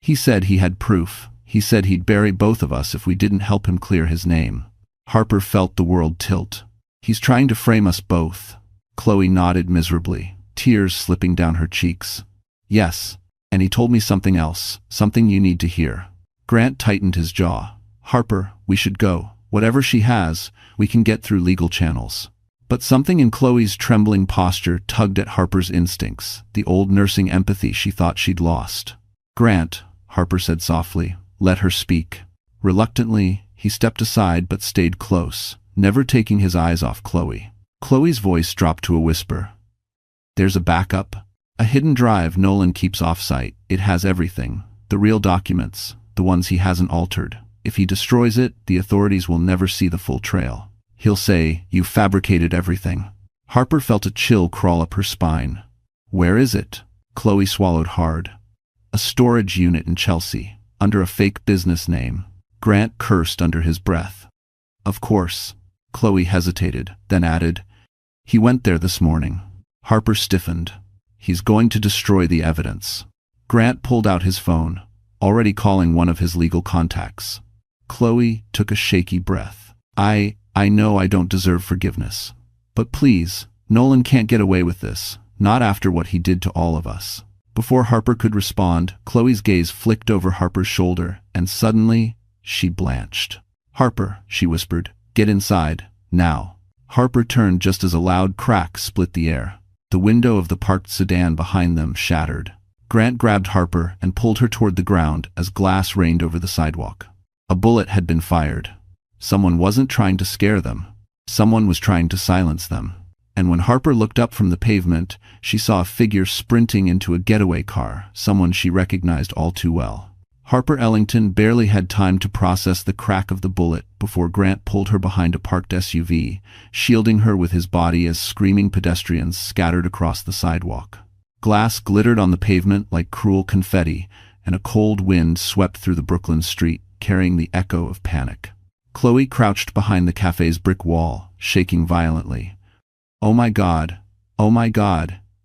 He said he had proof. He said he'd bury both of us if we didn't help him clear his name." Harper felt the world tilt. "He's trying to frame us both." Chloe nodded miserably, tears slipping down her cheeks. "Yes, and he told me something else, something you need to hear." Grant tightened his jaw. "Harper, we should go. Whatever she has, we can get through legal channels." But something in Chloe's trembling posture tugged at Harper's instincts, the old nursing empathy she thought she'd lost. "Grant," Harper said softly, "let her speak." Reluctantly, he stepped aside but stayed close, never taking his eyes off Chloe. Chloe's voice dropped to a whisper. "There's a backup. A hidden drive Nolan keeps off-site. It has everything. The real documents, the ones he hasn't altered. If he destroys it, the authorities will never see the full trail." He'll say, "You fabricated everything." Harper felt a chill crawl up her spine. "Where is it?" Chloe swallowed hard. "A storage unit in Chelsea, under a fake business name." Grant cursed under his breath. "Of course." Chloe hesitated, then added, "He went there this morning." Harper stiffened. "He's going to destroy the evidence." Grant pulled out his phone, already calling one of his legal contacts. Chloe took a shaky breath. I know I don't deserve forgiveness. But please, Nolan can't get away with this, not after what he did to all of us." Before Harper could respond, Chloe's gaze flicked over Harper's shoulder, and suddenly, she blanched. "Harper," she whispered, "get inside, now." Harper turned just as a loud crack split the air. The window of the parked sedan behind them shattered. Grant grabbed Harper and pulled her toward the ground as glass rained over the sidewalk. A bullet had been fired. Someone wasn't trying to scare them. Someone was trying to silence them. And when Harper looked up from the pavement, she saw a figure sprinting into a getaway car, someone she recognized all too well. Harper Ellington barely had time to process the crack of the bullet before Grant pulled her behind a parked SUV, shielding her with his body as screaming pedestrians scattered across the sidewalk. Glass glittered on the pavement like cruel confetti, and a cold wind swept through the Brooklyn street, carrying the echo of panic. Chloe crouched behind the cafe's brick wall, shaking violently. "Oh my God,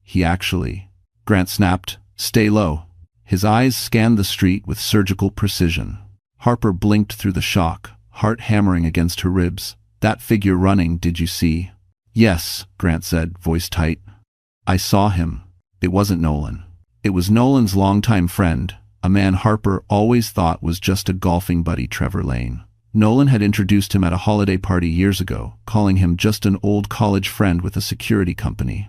he actually..." Grant snapped, "Stay low." His eyes scanned the street with surgical precision. Harper blinked through the shock, heart hammering against her ribs. "That figure running, did you see?" "Yes," Grant said, voice tight. "I saw him." It wasn't Nolan. It was Nolan's longtime friend, a man Harper always thought was just a golfing buddy, Trevor Lane. Nolan had introduced him at a holiday party years ago, calling him just an old college friend with a security company.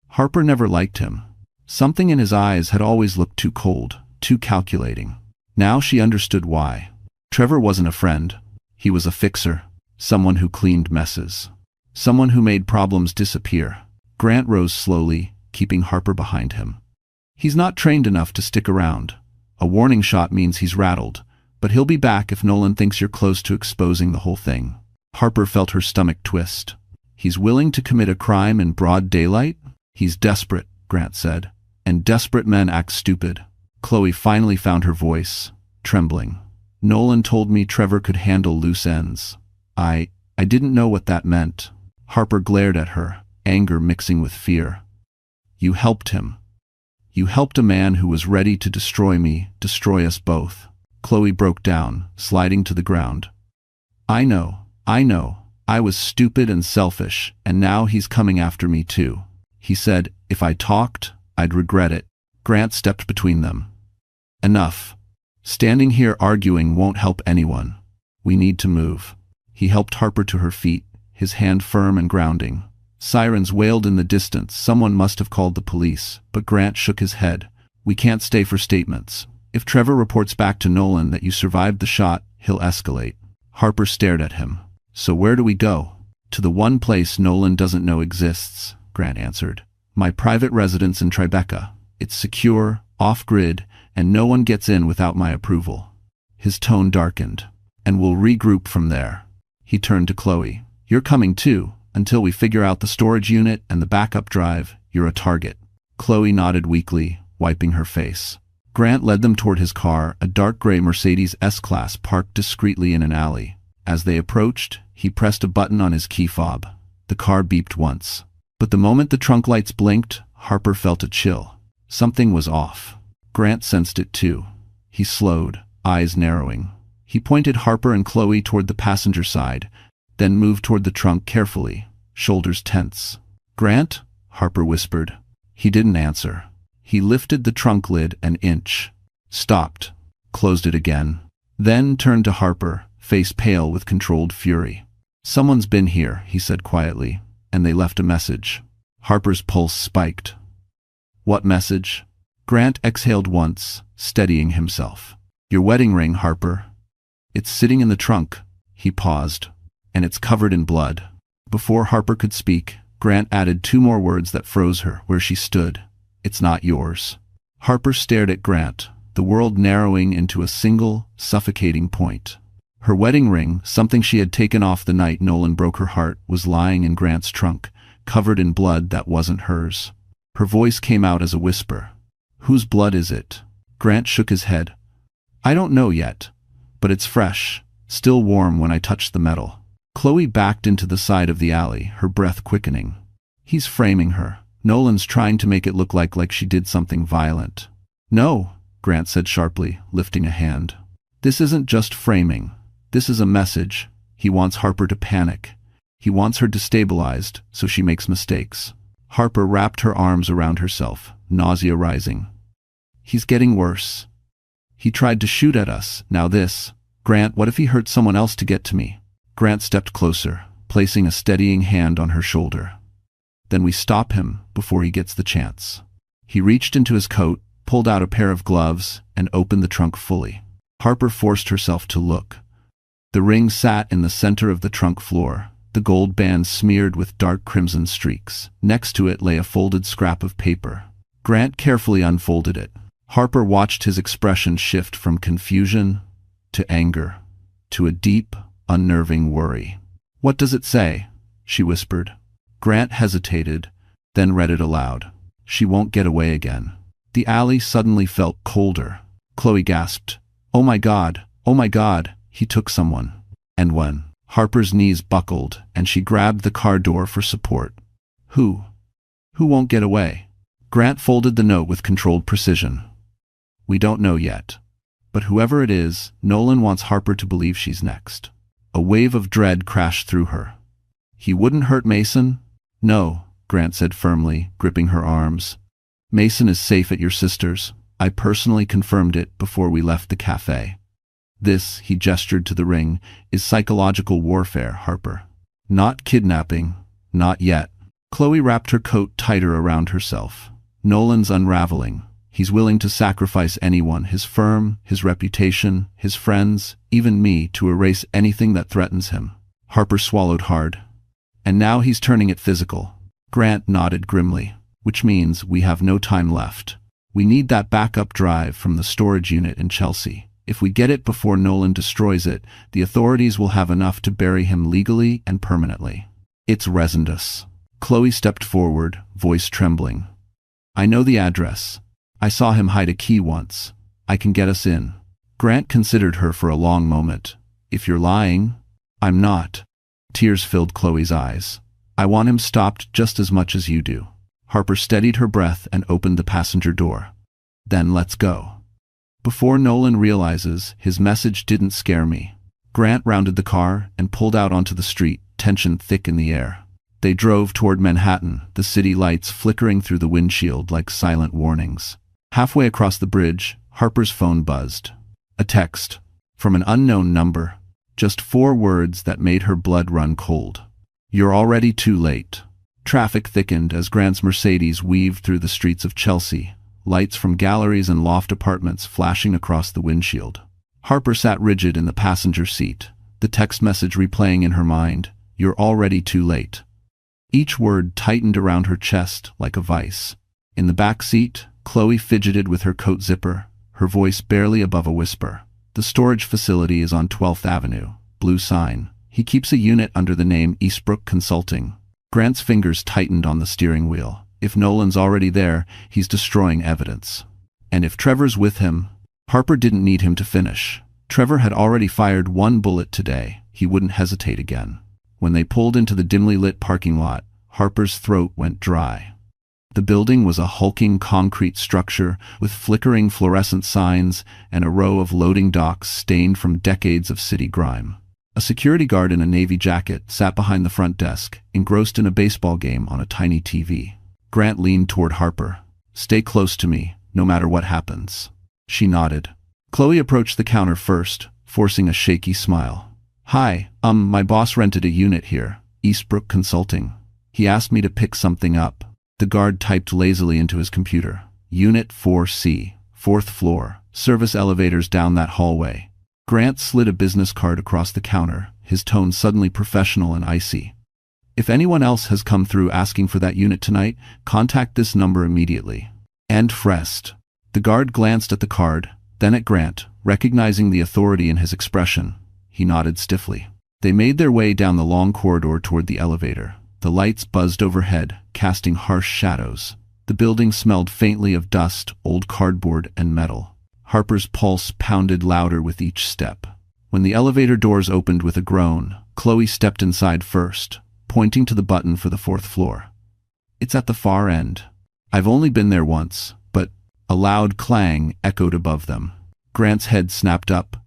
Harper never liked him. Something in his eyes had always looked too cold, too calculating. Now she understood why. Trevor wasn't a friend. He was a fixer, someone who cleaned messes, someone who made problems disappear. Grant rose slowly, keeping Harper behind him. "He's not trained enough to stick around. A warning shot means he's rattled, but he'll be back if Nolan thinks you're close to exposing the whole thing." Harper felt her stomach twist. "He's willing to commit a crime in broad daylight?" "He's desperate," Grant said, "and desperate men act stupid." Chloe finally found her voice, trembling. "Nolan told me Trevor could handle loose ends. I didn't know what that meant." Harper glared at her, anger mixing with fear. "You helped him. You helped a man who was ready to destroy me, destroy us both." Chloe broke down, sliding to the ground. I know. I was stupid and selfish, and now he's coming after me too." He said, "If I talked, I'd regret it." Grant stepped between them. "Enough. Standing here arguing won't help anyone. We need to move." He helped Harper to her feet, his hand firm and grounding. Sirens wailed in the distance. Someone must have called the police, but Grant shook his head. "We can't stay for statements. If Trevor reports back to Nolan that you survived the shot, he'll escalate." Harper stared at him. "So where do we go?" "To the one place Nolan doesn't know exists," Grant answered. "My private residence in Tribeca. It's secure, off-grid, and no one gets in without my approval." His tone darkened. "And we'll regroup from there." He turned to Chloe. "You're coming too. Until we figure out the storage unit and the backup drive, you're a target." Chloe nodded weakly, wiping her face. Grant led them toward his car, a dark gray Mercedes S-Class parked discreetly in an alley. As they approached, he pressed a button on his key fob. The car beeped once. But the moment the trunk lights blinked, Harper felt a chill. Something was off. Grant sensed it too. He slowed, eyes narrowing. He pointed Harper and Chloe toward the passenger side, then moved toward the trunk carefully, shoulders tense. "Grant?" Harper whispered. He didn't answer. He lifted the trunk lid an inch, stopped, closed it again, then turned to Harper, face pale with controlled fury. "Someone's been here," he said quietly, "and they left a message." Harper's pulse spiked. "What message?" Grant exhaled once, steadying himself. "Your wedding ring, Harper. It's sitting in the trunk." He paused. "And it's covered in blood." Before Harper could speak, Grant added two more words that froze her where she stood. "It's not yours." Harper stared at Grant, the world narrowing into a single, suffocating point. Her wedding ring, something she had taken off the night Nolan broke her heart, was lying in Grant's trunk, covered in blood that wasn't hers. Her voice came out as a whisper. "Whose blood is it?" Grant shook his head. "I don't know yet, but it's fresh, still warm when I touch the metal." Chloe backed into the side of the alley, her breath quickening. He's framing her. Nolan's trying to make it look like she did something violent. "No," Grant said sharply, lifting a hand. "This isn't just framing. This is a message. He wants Harper to panic. He wants her destabilized so she makes mistakes." Harper wrapped her arms around herself, nausea rising. "He's getting worse. He tried to shoot at us, now this. Grant, what if he hurt someone else to get to me?" Grant stepped closer, placing a steadying hand on her shoulder. "Then we stop him before he gets the chance." He reached into his coat, pulled out a pair of gloves, and opened the trunk fully. Harper forced herself to look. The ring sat in the center of the trunk floor, the gold band smeared with dark crimson streaks. Next to it lay a folded scrap of paper. Grant carefully unfolded it. Harper watched his expression shift from confusion to anger, to a deep, unnerving worry. "What does it say?" she whispered. Grant hesitated, then read it aloud. "She won't get away again." The alley suddenly felt colder. Chloe gasped. "Oh my God, he took someone." And when Harper's knees buckled and she grabbed the car door for support. Who won't get away?" Grant folded the note with controlled precision. "We don't know yet. But whoever it is, Nolan wants Harper to believe she's next." A wave of dread crashed through her. "He wouldn't hurt Mason?" "No," Grant said firmly, gripping her arms. "Mason is safe at your sister's. I personally confirmed it before we left the cafe. This," he gestured to the ring, "is psychological warfare, Harper. Not kidnapping. Not yet." Chloe wrapped her coat tighter around herself. "Nolan's unraveling. He's willing to sacrifice anyone, his firm, his reputation, his friends, even me, to erase anything that threatens him." Harper swallowed hard. "And now he's turning it physical." Grant nodded grimly. "Which means we have no time left. We need that backup drive from the storage unit in Chelsea. If we get it before Nolan destroys it, the authorities will have enough to bury him legally and permanently." "It's resemblance." Chloe stepped forward, voice trembling. "I know the address. I saw him hide a key once. I can get us in." Grant considered her for a long moment. "If you're lying..." "I'm not." Tears filled Chloe's eyes. "I want him stopped just as much as you do." Harper steadied her breath and opened the passenger door. "Then let's go. Before Nolan realizes, his message didn't scare me." Grant rounded the car and pulled out onto the street, tension thick in the air. They drove toward Manhattan, the city lights flickering through the windshield like silent warnings. Halfway across the bridge, Harper's phone buzzed. A text. From an unknown number. Just 4 words that made her blood run cold. "You're already too late." Traffic thickened as Grant's Mercedes weaved through the streets of Chelsea, lights from galleries and loft apartments flashing across the windshield. Harper sat rigid in the passenger seat, the text message replaying in her mind, "You're already too late." Each word tightened around her chest like a vice. In the back seat, Chloe fidgeted with her coat zipper, her voice barely above a whisper. "The storage facility is on 12th Avenue, blue sign. He keeps a unit under the name Eastbrook Consulting." Grant's fingers tightened on the steering wheel. If Nolan's already there, he's destroying evidence. And if Trevor's with him... Harper didn't need him to finish. Trevor had already fired 1 bullet today. He wouldn't hesitate again. When they pulled into the dimly lit parking lot, Harper's throat went dry. The building was a hulking concrete structure with flickering fluorescent signs and a row of loading docks stained from decades of city grime. A security guard in a navy jacket sat behind the front desk, engrossed in a baseball game on a tiny TV. Grant leaned toward Harper. "Stay close to me, no matter what happens." She nodded. Chloe approached the counter first, forcing a shaky smile. "Hi, my boss rented a unit here, Eastbrook Consulting. He asked me to pick something up." The guard typed lazily into his computer. "Unit 4C, 4th floor, service elevators down that hallway." Grant slid a business card across the counter, his tone suddenly professional and icy. "If anyone else has come through asking for that unit tonight, contact this number immediately. And Frest." The guard glanced at the card, then at Grant, recognizing the authority in his expression. He nodded stiffly. They made their way down the long corridor toward the elevator. The lights buzzed overhead, casting harsh shadows. The building smelled faintly of dust, old cardboard, and metal. Harper's pulse pounded louder with each step. When the elevator doors opened with a groan, Chloe stepped inside first, pointing to the button for the 4th floor. "It's at the far end." "I've only been there once, but—" A loud clang echoed above them. Grant's head snapped up.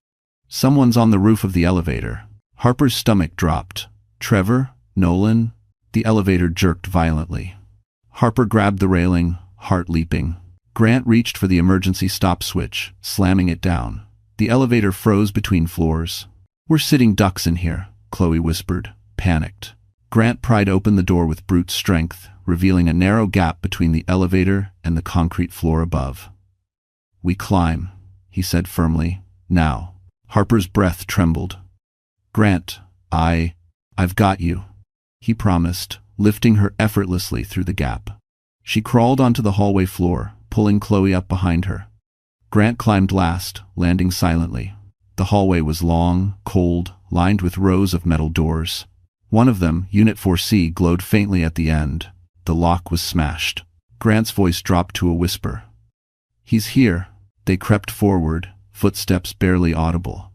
"Someone's on the roof of the elevator." Harper's stomach dropped. "Trevor? Nolan?" The elevator jerked violently. Harper grabbed the railing, heart leaping. Grant reached for the emergency stop switch, slamming it down. The elevator froze between floors. "We're sitting ducks in here," Chloe whispered, panicked. Grant pried open the door with brute strength, revealing a narrow gap between the elevator and the concrete floor above. "We climb," he said firmly. "Now." Harper's breath trembled. "Grant, I've got you," he promised, lifting her effortlessly through the gap. She crawled onto the hallway floor, pulling Chloe up behind her. Grant climbed last, landing silently. The hallway was long, cold, lined with rows of metal doors. One of them, Unit 4C, glowed faintly at the end. The lock was smashed. Grant's voice dropped to a whisper. "He's here." They crept forward, footsteps barely audible.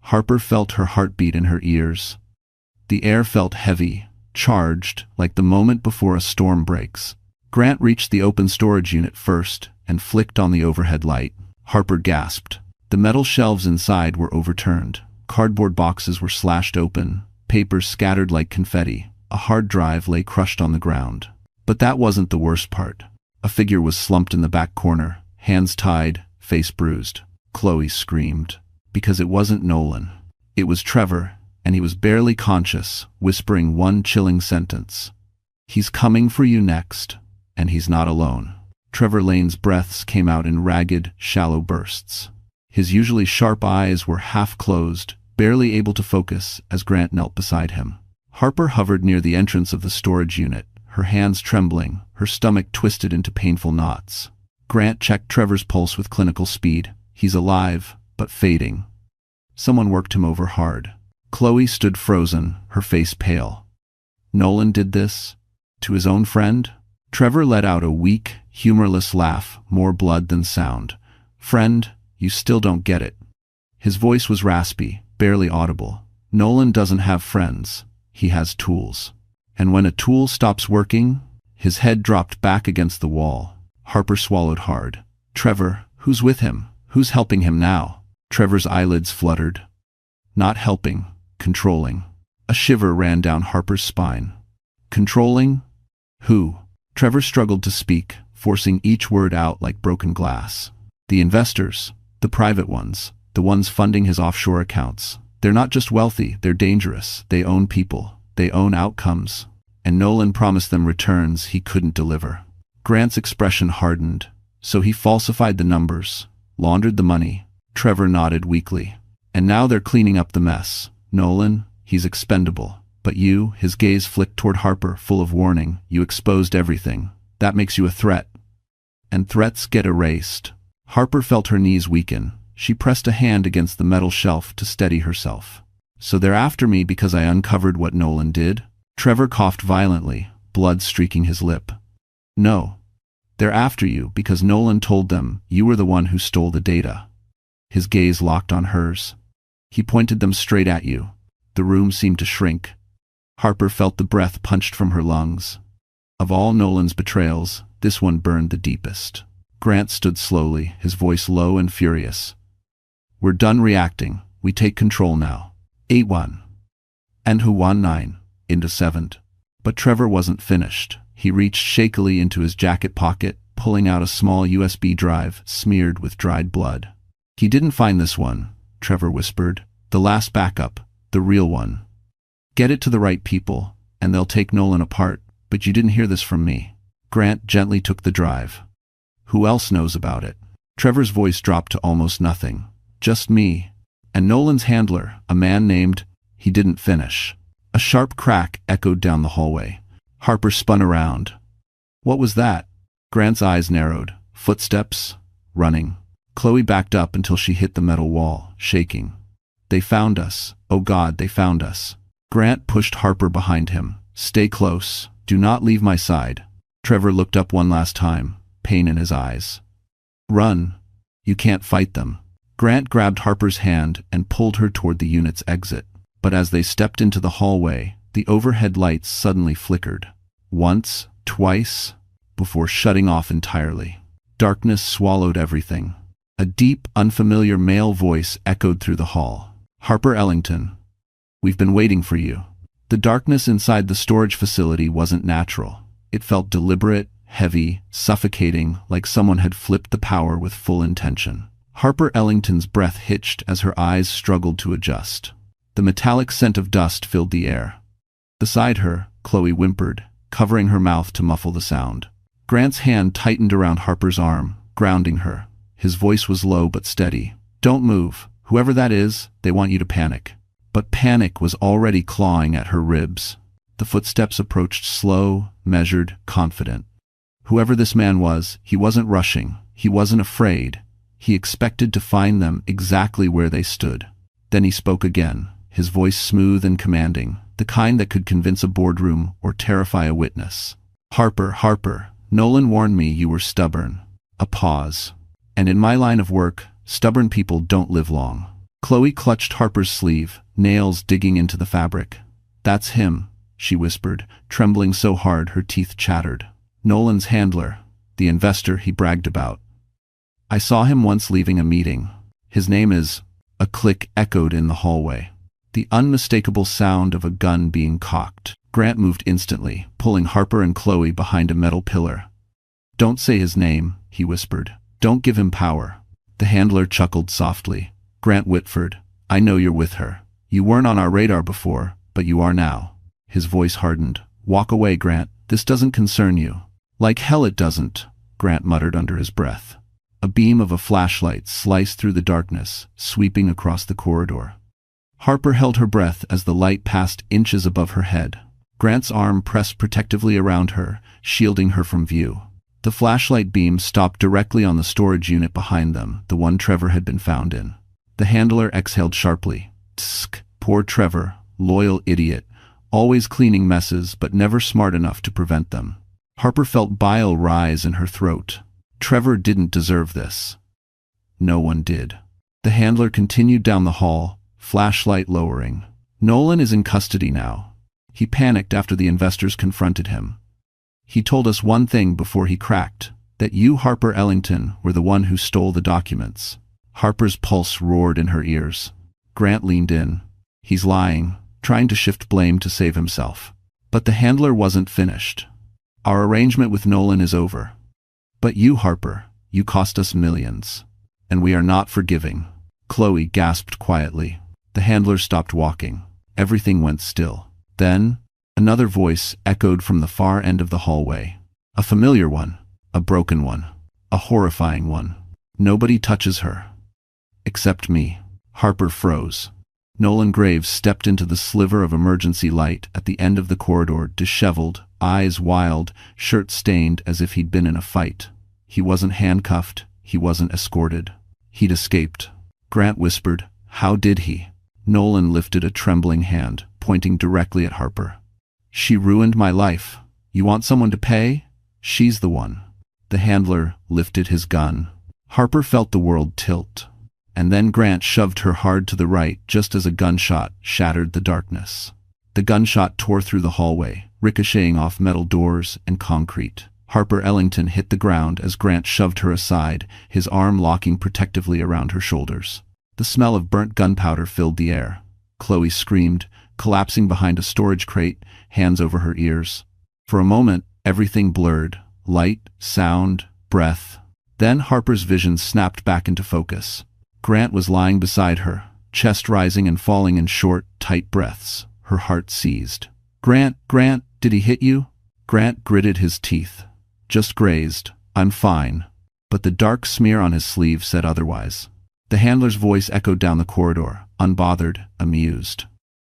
Harper felt her heartbeat in her ears. The air felt heavy, charged, like the moment before a storm breaks. Grant reached the open storage unit first and flicked on the overhead light. Harper gasped. The metal shelves inside were overturned. Cardboard boxes were slashed open, papers scattered like confetti. A hard drive lay crushed on the ground. But that wasn't the worst part. A figure was slumped in the back corner, hands tied, face bruised. Chloe screamed. Because it wasn't Nolan. It was Trevor, and he was barely conscious, whispering one chilling sentence. "He's coming for you next, and he's not alone." Trevor Lane's breaths came out in ragged, shallow bursts. His usually sharp eyes were half closed, barely able to focus as Grant knelt beside him. Harper hovered near the entrance of the storage unit, her hands trembling, her stomach twisted into painful knots. Grant checked Trevor's pulse with clinical speed. "He's alive, but fading." Someone worked him over hard. Chloe stood frozen, her face pale. Nolan did this? To his own friend? Trevor let out a weak, humorless laugh, more blood than sound. "Friend, you still don't get it." His voice was raspy, barely audible. "Nolan doesn't have friends. He has tools. And when a tool stops working..." His head dropped back against the wall. Harper swallowed hard. "Trevor, who's with him? Who's helping him now?" Trevor's eyelids fluttered. "Not helping, controlling." A shiver ran down Harper's spine. "Controlling? Who?" Trevor struggled to speak, forcing each word out like broken glass. "The investors, the private ones, the ones funding his offshore accounts. They're not just wealthy, they're dangerous. They own people. They own outcomes. And Nolan promised them returns he couldn't deliver." Grant's expression hardened. "So he falsified the numbers, laundered the money." Trevor nodded weakly. "And now they're cleaning up the mess. Nolan, he's expendable. But you," his gaze flicked toward Harper, full of warning, "you exposed everything. That makes you a threat. And threats get erased." Harper felt her knees weaken. She pressed a hand against the metal shelf to steady herself. "So they're after me because I uncovered what Nolan did?" Trevor coughed violently, blood streaking his lip. "No. They're after you because Nolan told them you were the one who stole the data." His gaze locked on hers. He pointed them straight at you. The room seemed to shrink. Harper felt the breath punched from her lungs. Of all Nolan's betrayals, this one burned the deepest. Grant stood slowly, his voice low and furious. "We're done reacting. We take control now. 8-1. And who won 9? Into 7. But Trevor wasn't finished. He reached shakily into his jacket pocket, pulling out a small USB drive smeared with dried blood. "He didn't find this one," Trevor whispered. "The last backup, the real one. Get it to the right people, and they'll take Nolan apart, but you didn't hear this from me." Grant gently took the drive. "Who else knows about it?" Trevor's voice dropped to almost nothing. "Just me. And Nolan's handler, a man named..." He didn't finish. A sharp crack echoed down the hallway. Harper spun around. "What was that?" Grant's eyes narrowed. Footsteps. Running. Chloe backed up until she hit the metal wall, shaking. They found us. Oh God, they found us. Grant pushed Harper behind him. Stay close. Do not leave my side. Trevor looked up one last time, pain in his eyes. Run. You can't fight them. Grant grabbed Harper's hand and pulled her toward the unit's exit. But as they stepped into the hallway, the overhead lights suddenly flickered. Once, twice, before shutting off entirely. Darkness swallowed everything. A deep, unfamiliar male voice echoed through the hall. Harper Ellington. We've been waiting for you. The darkness inside the storage facility wasn't natural. It felt deliberate, heavy, suffocating, like someone had flipped the power with full intention. Harper Ellington's breath hitched as her eyes struggled to adjust. The metallic scent of dust filled the air. Beside her, Chloe whimpered, covering her mouth to muffle the sound. Grant's hand tightened around Harper's arm, grounding her. His voice was low but steady. Don't move. Whoever that is, they want you to panic. But panic was already clawing at her ribs. The footsteps approached slow, measured, confident. Whoever this man was, he wasn't rushing. He wasn't afraid. He expected to find them exactly where they stood. Then he spoke again, his voice smooth and commanding, the kind that could convince a boardroom or terrify a witness. Harper, Nolan warned me you were stubborn. A pause. And in my line of work, stubborn people don't live long. Chloe clutched Harper's sleeve, nails digging into the fabric. That's him, she whispered, trembling so hard her teeth chattered. Nolan's handler, the investor he bragged about. I saw him once leaving a meeting. His name is... A click echoed in the hallway. The unmistakable sound of a gun being cocked. Grant moved instantly, pulling Harper and Chloe behind a metal pillar. Don't say his name, he whispered. Don't give him power. The handler chuckled softly. Grant Whitford, I know you're with her. You weren't on our radar before, but you are now. His voice hardened. Walk away, Grant. This doesn't concern you. Like hell it doesn't, Grant muttered under his breath. A beam of a flashlight sliced through the darkness, sweeping across the corridor. Harper held her breath as the light passed inches above her head. Grant's arm pressed protectively around her, shielding her from view. The flashlight beam stopped directly on the storage unit behind them, the one Trevor had been found in. The handler exhaled sharply. Tsk, poor Trevor, loyal idiot, always cleaning messes but never smart enough to prevent them. Harper felt bile rise in her throat. Trevor didn't deserve this. No one did. The handler continued down the hall, flashlight lowering. Nolan is in custody now. He panicked after the investors confronted him. He told us one thing before he cracked, that you, Harper Ellington, were the one who stole the documents. Harper's pulse roared in her ears. Grant leaned in. He's lying, trying to shift blame to save himself. But the handler wasn't finished. Our arrangement with Nolan is over. But you, Harper, you cost us millions. And we are not forgiving. Chloe gasped quietly. The handler stopped walking. Everything went still. Then, another voice echoed from the far end of the hallway. A familiar one. A broken one. A horrifying one. Nobody touches her. Except me. Harper froze. Nolan Graves stepped into the sliver of emergency light at the end of the corridor, disheveled, eyes wild, shirt stained as if he'd been in a fight. He wasn't handcuffed. He wasn't escorted. He'd escaped. Grant whispered, "How did he?" Nolan lifted a trembling hand, pointing directly at Harper. "She ruined my life. You want someone to pay? She's the one." The handler lifted his gun. Harper felt the world tilt. And then Grant shoved her hard to the right just as a gunshot shattered the darkness. The gunshot tore through the hallway, ricocheting off metal doors and concrete. Harper Ellington hit the ground as Grant shoved her aside, his arm locking protectively around her shoulders. The smell of burnt gunpowder filled the air. Chloe screamed, collapsing behind a storage crate, hands over her ears. For a moment, everything blurred. Light, sound, breath. Then Harper's vision snapped back into focus. Grant was lying beside her, chest rising and falling in short, tight breaths. Her heart seized. Grant, did he hit you?" Grant gritted his teeth. "Just grazed. I'm fine." But the dark smear on his sleeve said otherwise. The handler's voice echoed down the corridor, unbothered, amused.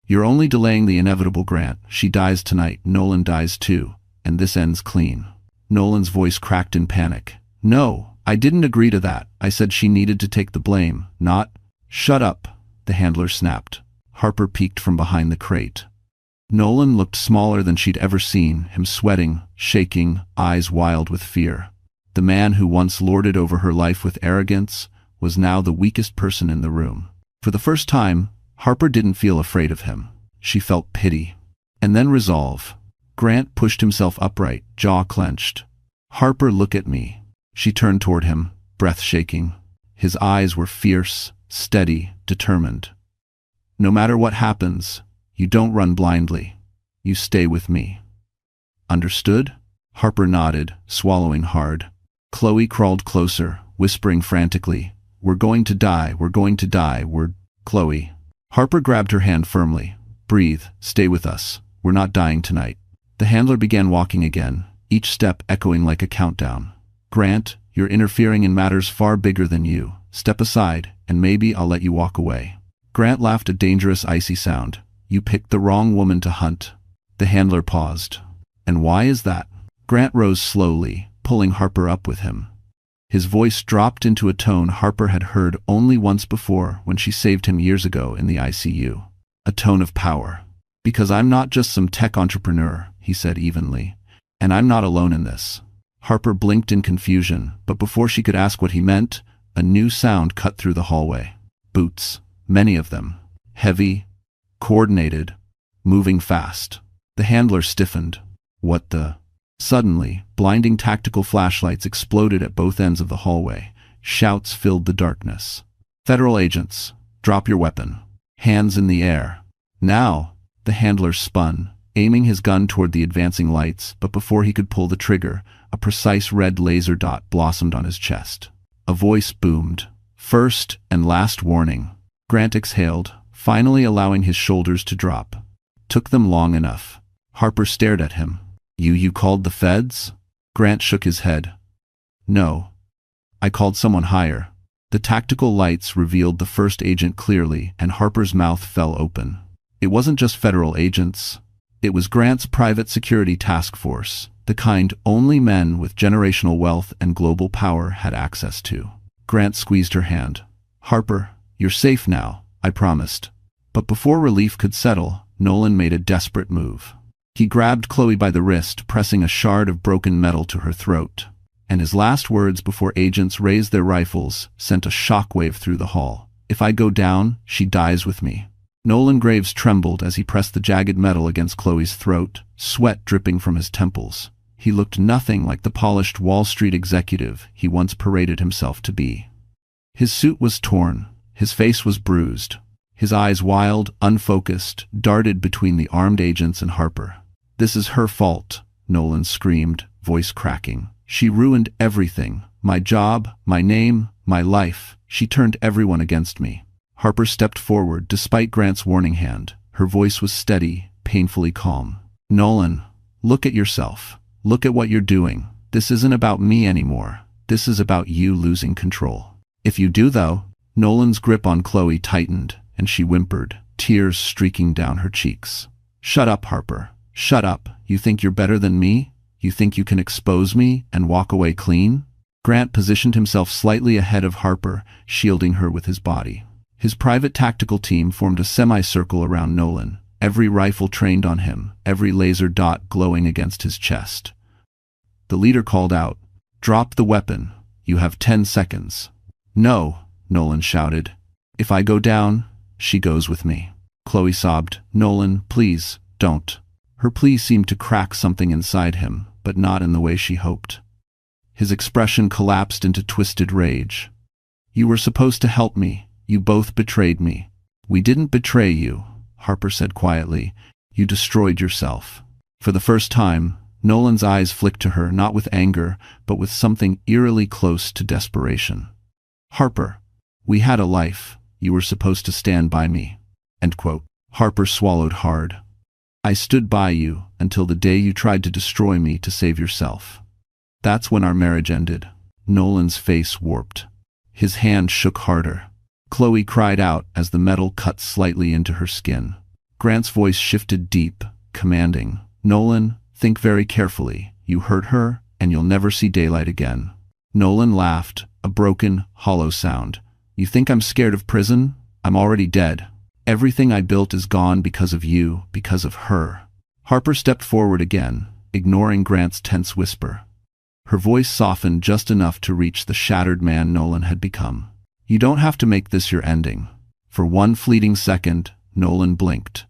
"You're only delaying the inevitable, Grant. She dies tonight, Nolan dies too, and this ends clean." Nolan's voice cracked in panic. "No, I didn't agree to that. I said she needed to take the blame, not—" "Shut up," the handler snapped. Harper peeked from behind the crate. Nolan looked smaller than she'd ever seen, him sweating, shaking, eyes wild with fear. The man who once lorded over her life with arrogance was now the weakest person in the room. For the first time, Harper didn't feel afraid of him. She felt pity. And then resolve. Grant pushed himself upright, jaw clenched. "Harper, look at me." She turned toward him, breath shaking. His eyes were fierce, steady, determined. "No matter what happens, you don't run blindly. You stay with me. Understood?" Harper nodded, swallowing hard. Chloe crawled closer, whispering frantically, "We're going to die, we're going to die, we're..." "Chloe." Harper grabbed her hand firmly. "Breathe, stay with us. We're not dying tonight." The handler began walking again, each step echoing like a countdown. "Grant, you're interfering in matters far bigger than you. Step aside, and maybe I'll let you walk away." Grant laughed a dangerous icy sound. "You picked the wrong woman to hunt." The handler paused. "And why is that?" Grant rose slowly, pulling Harper up with him. His voice dropped into a tone Harper had heard only once before when she saved him years ago in the ICU. A tone of power. "Because I'm not just some tech entrepreneur," he said evenly. "And I'm not alone in this." Harper blinked in confusion, but before she could ask what he meant, a new sound cut through the hallway. Boots. Many of them. Heavy, coordinated, moving fast. The handler stiffened. "What the..." Suddenly, blinding tactical flashlights exploded at both ends of the hallway. Shouts filled the darkness. "Federal agents, drop your weapon. Hands in the air. Now!" The handler spun, aiming his gun toward the advancing lights, but before he could pull the trigger, a precise red laser dot blossomed on his chest. A voice boomed. "First and last warning." Grant exhaled, finally allowing his shoulders to drop. Took them long enough. Harper stared at him. You called the feds?" Grant shook his head. "No. I called someone higher." The tactical lights revealed the first agent clearly, and Harper's mouth fell open. It wasn't just federal agents. It was Grant's private security task force, the kind only men with generational wealth and global power had access to. Grant squeezed her hand. "Harper, you're safe now, I promised." But before relief could settle, Nolan made a desperate move. He grabbed Chloe by the wrist, pressing a shard of broken metal to her throat. And his last words before agents raised their rifles sent a shockwave through the hall. "If I go down, she dies with me." Nolan Graves trembled as he pressed the jagged metal against Chloe's throat, sweat dripping from his temples. He looked nothing like the polished Wall Street executive he once paraded himself to be. His suit was torn, his face was bruised. His eyes, wild, unfocused, darted between the armed agents and Harper. "This is her fault," Nolan screamed, voice cracking. "She ruined everything. My job, my name, my life. She turned everyone against me." Harper stepped forward despite Grant's warning hand. Her voice was steady, painfully calm. "Nolan, look at yourself. Look at what you're doing. This isn't about me anymore. This is about you losing control." "If you do, though..." Nolan's grip on Chloe tightened, and she whimpered, tears streaking down her cheeks. "Shut up, Harper. Shut up. You think you're better than me? You think you can expose me and walk away clean?" Grant positioned himself slightly ahead of Harper, shielding her with his body. His private tactical team formed a semicircle around Nolan, every rifle trained on him, every laser dot glowing against his chest. The leader called out, "Drop the weapon. You have 10 seconds. "No," Nolan shouted. "If I go down, she goes with me." Chloe sobbed, "Nolan, please, don't." Her plea seemed to crack something inside him, but not in the way she hoped. His expression collapsed into twisted rage. "You were supposed to help me. You both betrayed me." "We didn't betray you," Harper said quietly. "You destroyed yourself." For the first time, Nolan's eyes flicked to her, not with anger, but with something eerily close to desperation. "Harper, we had a life. You were supposed to stand by me." End quote. Harper swallowed hard. "I stood by you until the day you tried to destroy me to save yourself. That's when our marriage ended." Nolan's face warped. His hand shook harder. Chloe cried out as the metal cut slightly into her skin. Grant's voice shifted deep, commanding, "Nolan, think very carefully. You hurt her, and you'll never see daylight again." Nolan laughed, a broken, hollow sound. "You think I'm scared of prison? I'm already dead. Everything I built is gone because of you, because of her." Harper stepped forward again, ignoring Grant's tense whisper. Her voice softened just enough to reach the shattered man Nolan had become. "You don't have to make this your ending." For one fleeting second, Nolan blinked.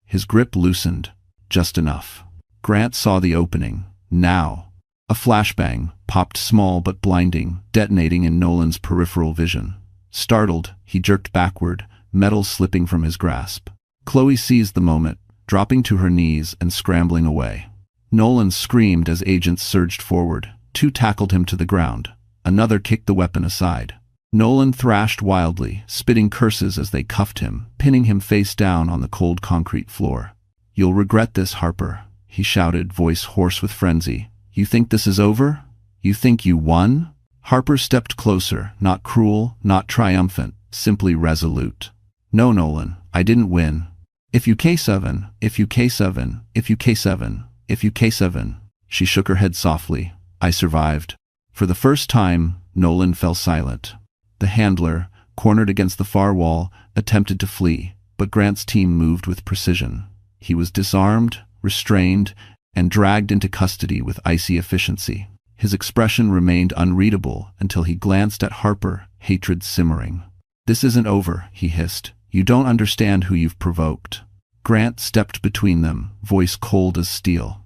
His grip loosened, just enough. Grant saw the opening. Now. A flashbang, popped small but blinding, detonating in Nolan's peripheral vision. Startled, he jerked backward, metal slipping from his grasp. Chloe seized the moment, dropping to her knees and scrambling away. Nolan screamed as agents surged forward. Two tackled him to the ground. Another kicked the weapon aside. Nolan thrashed wildly, spitting curses as they cuffed him, pinning him face down on the cold concrete floor. "You'll regret this, Harper," he shouted, voice hoarse with frenzy. "You think this is over? You think you won?" Harper stepped closer, not cruel, not triumphant, simply resolute. "No, Nolan, I didn't win. If you K7, if you K7, if you K7, if you K7. She shook her head softly. "I survived." For the first time, Nolan fell silent. The handler, cornered against the far wall, attempted to flee, but Grant's team moved with precision. He was disarmed, restrained, and dragged into custody with icy efficiency. His expression remained unreadable until he glanced at Harper, hatred simmering. "This isn't over," he hissed. "You don't understand who you've provoked." Grant stepped between them, voice cold as steel.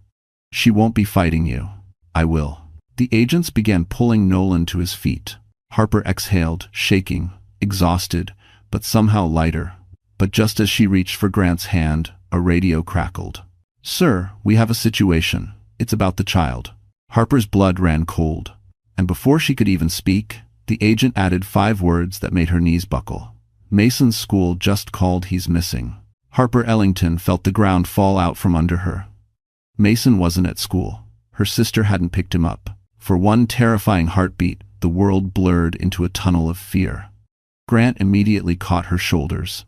"She won't be fighting you. I will." The agents began pulling Nolan to his feet. Harper exhaled, shaking, exhausted, but somehow lighter. But just as she reached for Grant's hand, a radio crackled. "Sir, we have a situation. It's about the child." Harper's blood ran cold, and before she could even speak, the agent added 5 words that made her knees buckle. "Mason's school just called, he's missing." Harper Ellington felt the ground fall out from under her. Mason wasn't at school. Her sister hadn't picked him up. For one terrifying heartbeat, the world blurred into a tunnel of fear. Grant immediately caught her shoulders.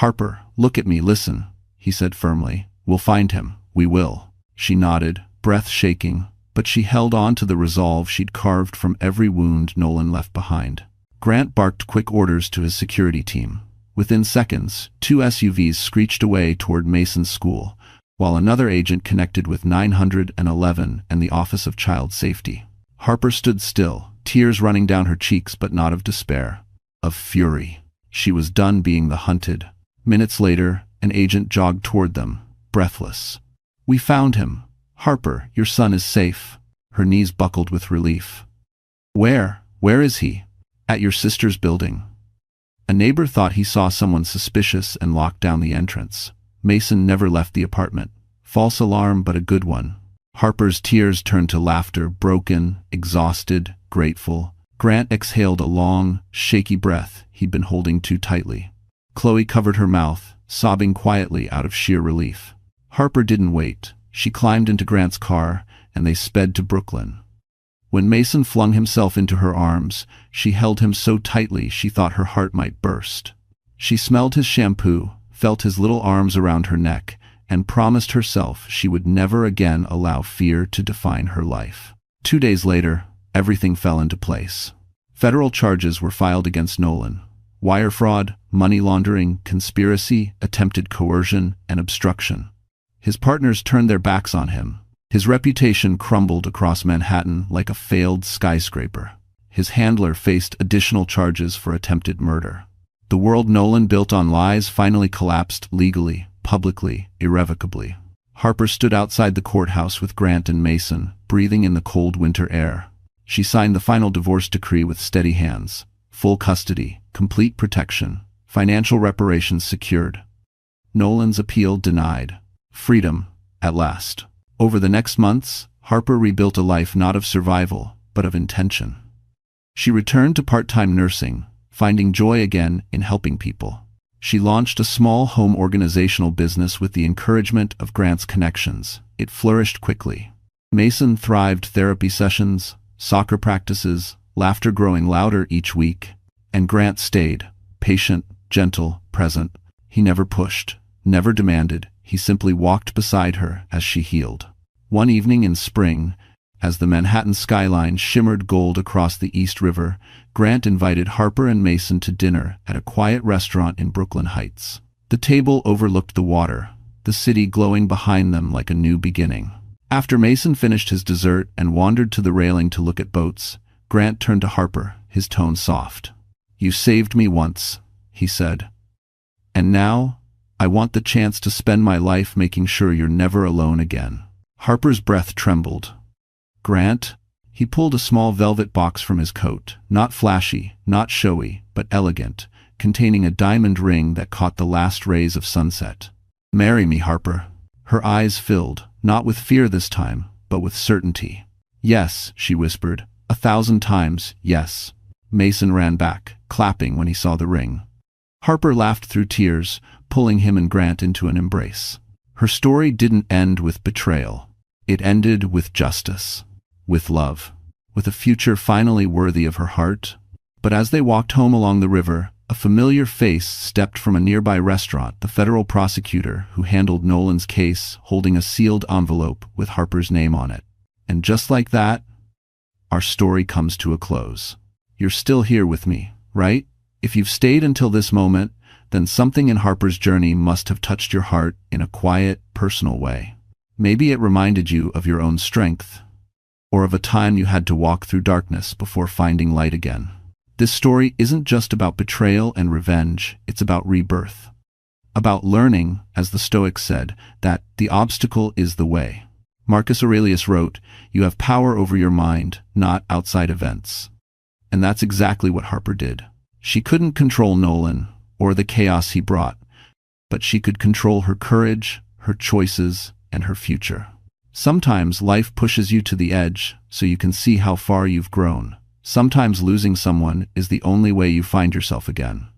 "Harper, look at me, listen," he said firmly. "We'll find him. We will." She nodded, breath shaking, but she held on to the resolve she'd carved from every wound Nolan left behind. Grant barked quick orders to his security team. Within seconds, 2 SUVs screeched away toward Mason's school, while another agent connected with 911 and the Office of Child Safety. Harper stood still, tears running down her cheeks but not of despair, of fury. She was done being the hunted. Minutes later, an agent jogged toward them, breathless. "We found him. Harper, your son is safe." Her knees buckled with relief. Where is he?" "At your sister's building." A neighbor thought he saw someone suspicious and locked down the entrance. Mason never left the apartment. False alarm, but a good one. Harper's tears turned to laughter, broken, exhausted, grateful. Grant exhaled a long, shaky breath he'd been holding too tightly. Chloe covered her mouth, sobbing quietly out of sheer relief. Harper didn't wait. She climbed into Grant's car, and they sped to Brooklyn. When Mason flung himself into her arms, she held him so tightly she thought her heart might burst. She smelled his shampoo, felt his little arms around her neck, and promised herself she would never again allow fear to define her life. 2 days later, everything fell into place. Federal charges were filed against Nolan. Wire fraud, money laundering, conspiracy, attempted coercion, and obstruction. His partners turned their backs on him. His reputation crumbled across Manhattan like a failed skyscraper. His handler faced additional charges for attempted murder. The world Nolan built on lies finally collapsed legally, publicly, irrevocably. Harper stood outside the courthouse with Grant and Mason, breathing in the cold winter air. She signed the final divorce decree with steady hands. Full custody, complete protection, financial reparations secured. Nolan's appeal denied. Freedom, at last. Over the next months, Harper rebuilt a life not of survival, but of intention. She returned to part-time nursing, finding joy again in helping people. She launched a small home organizational business with the encouragement of Grant's connections. It flourished quickly. Mason thrived, therapy sessions, soccer practices, laughter growing louder each week. And Grant stayed, patient, gentle, present. He never pushed, never demanded. He simply walked beside her as she healed. One evening in spring, As the Manhattan skyline shimmered gold across the East River, Grant invited Harper and Mason to dinner at a quiet restaurant in Brooklyn Heights. The table overlooked the water, the city glowing behind them like a new beginning. After Mason finished his dessert and wandered to the railing to look at boats, Grant turned to Harper, his tone soft. "You saved me once," he said. "And now, I want the chance to spend my life making sure you're never alone again." Harper's breath trembled. "Grant?" He pulled a small velvet box from his coat, not flashy, not showy, but elegant, containing a diamond ring that caught the last rays of sunset. "Marry me, Harper." Her eyes filled, not with fear this time, but with certainty. "Yes," she whispered, 1,000 times, yes. Mason ran back, clapping when he saw the ring. Harper laughed through tears, pulling him and Grant into an embrace. Her story didn't end with betrayal. It ended with justice. With love. With a future finally worthy of her heart. But as they walked home along the river, a familiar face stepped from a nearby restaurant, the federal prosecutor who handled Nolan's case, holding a sealed envelope with Harper's name on it. And just like that, our story comes to a close. You're still here with me, right? If you've stayed until this moment, then something in Harper's journey must have touched your heart in a quiet, personal way. Maybe it reminded you of your own strength, or of a time you had to walk through darkness before finding light again. This story isn't just about betrayal and revenge, it's about rebirth. About learning, as the Stoics said, that the obstacle is the way. Marcus Aurelius wrote, "You have power over your mind, not outside events." And that's exactly what Harper did. She couldn't control Nolan, or the chaos he brought, but she could control her courage, her choices, and her future. Sometimes life pushes you to the edge so you can see how far you've grown. Sometimes losing someone is the only way you find yourself again.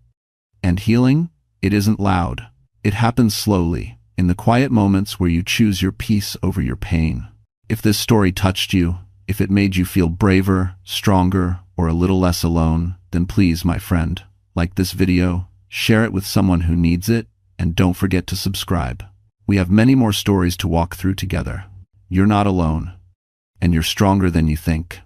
And healing? It isn't loud. It happens slowly, in the quiet moments where you choose your peace over your pain. If this story touched you, if it made you feel braver, stronger, or a little less alone, then please, my friend, like this video, share it with someone who needs it, and don't forget to subscribe. We have many more stories to walk through together. You're not alone, and you're stronger than you think.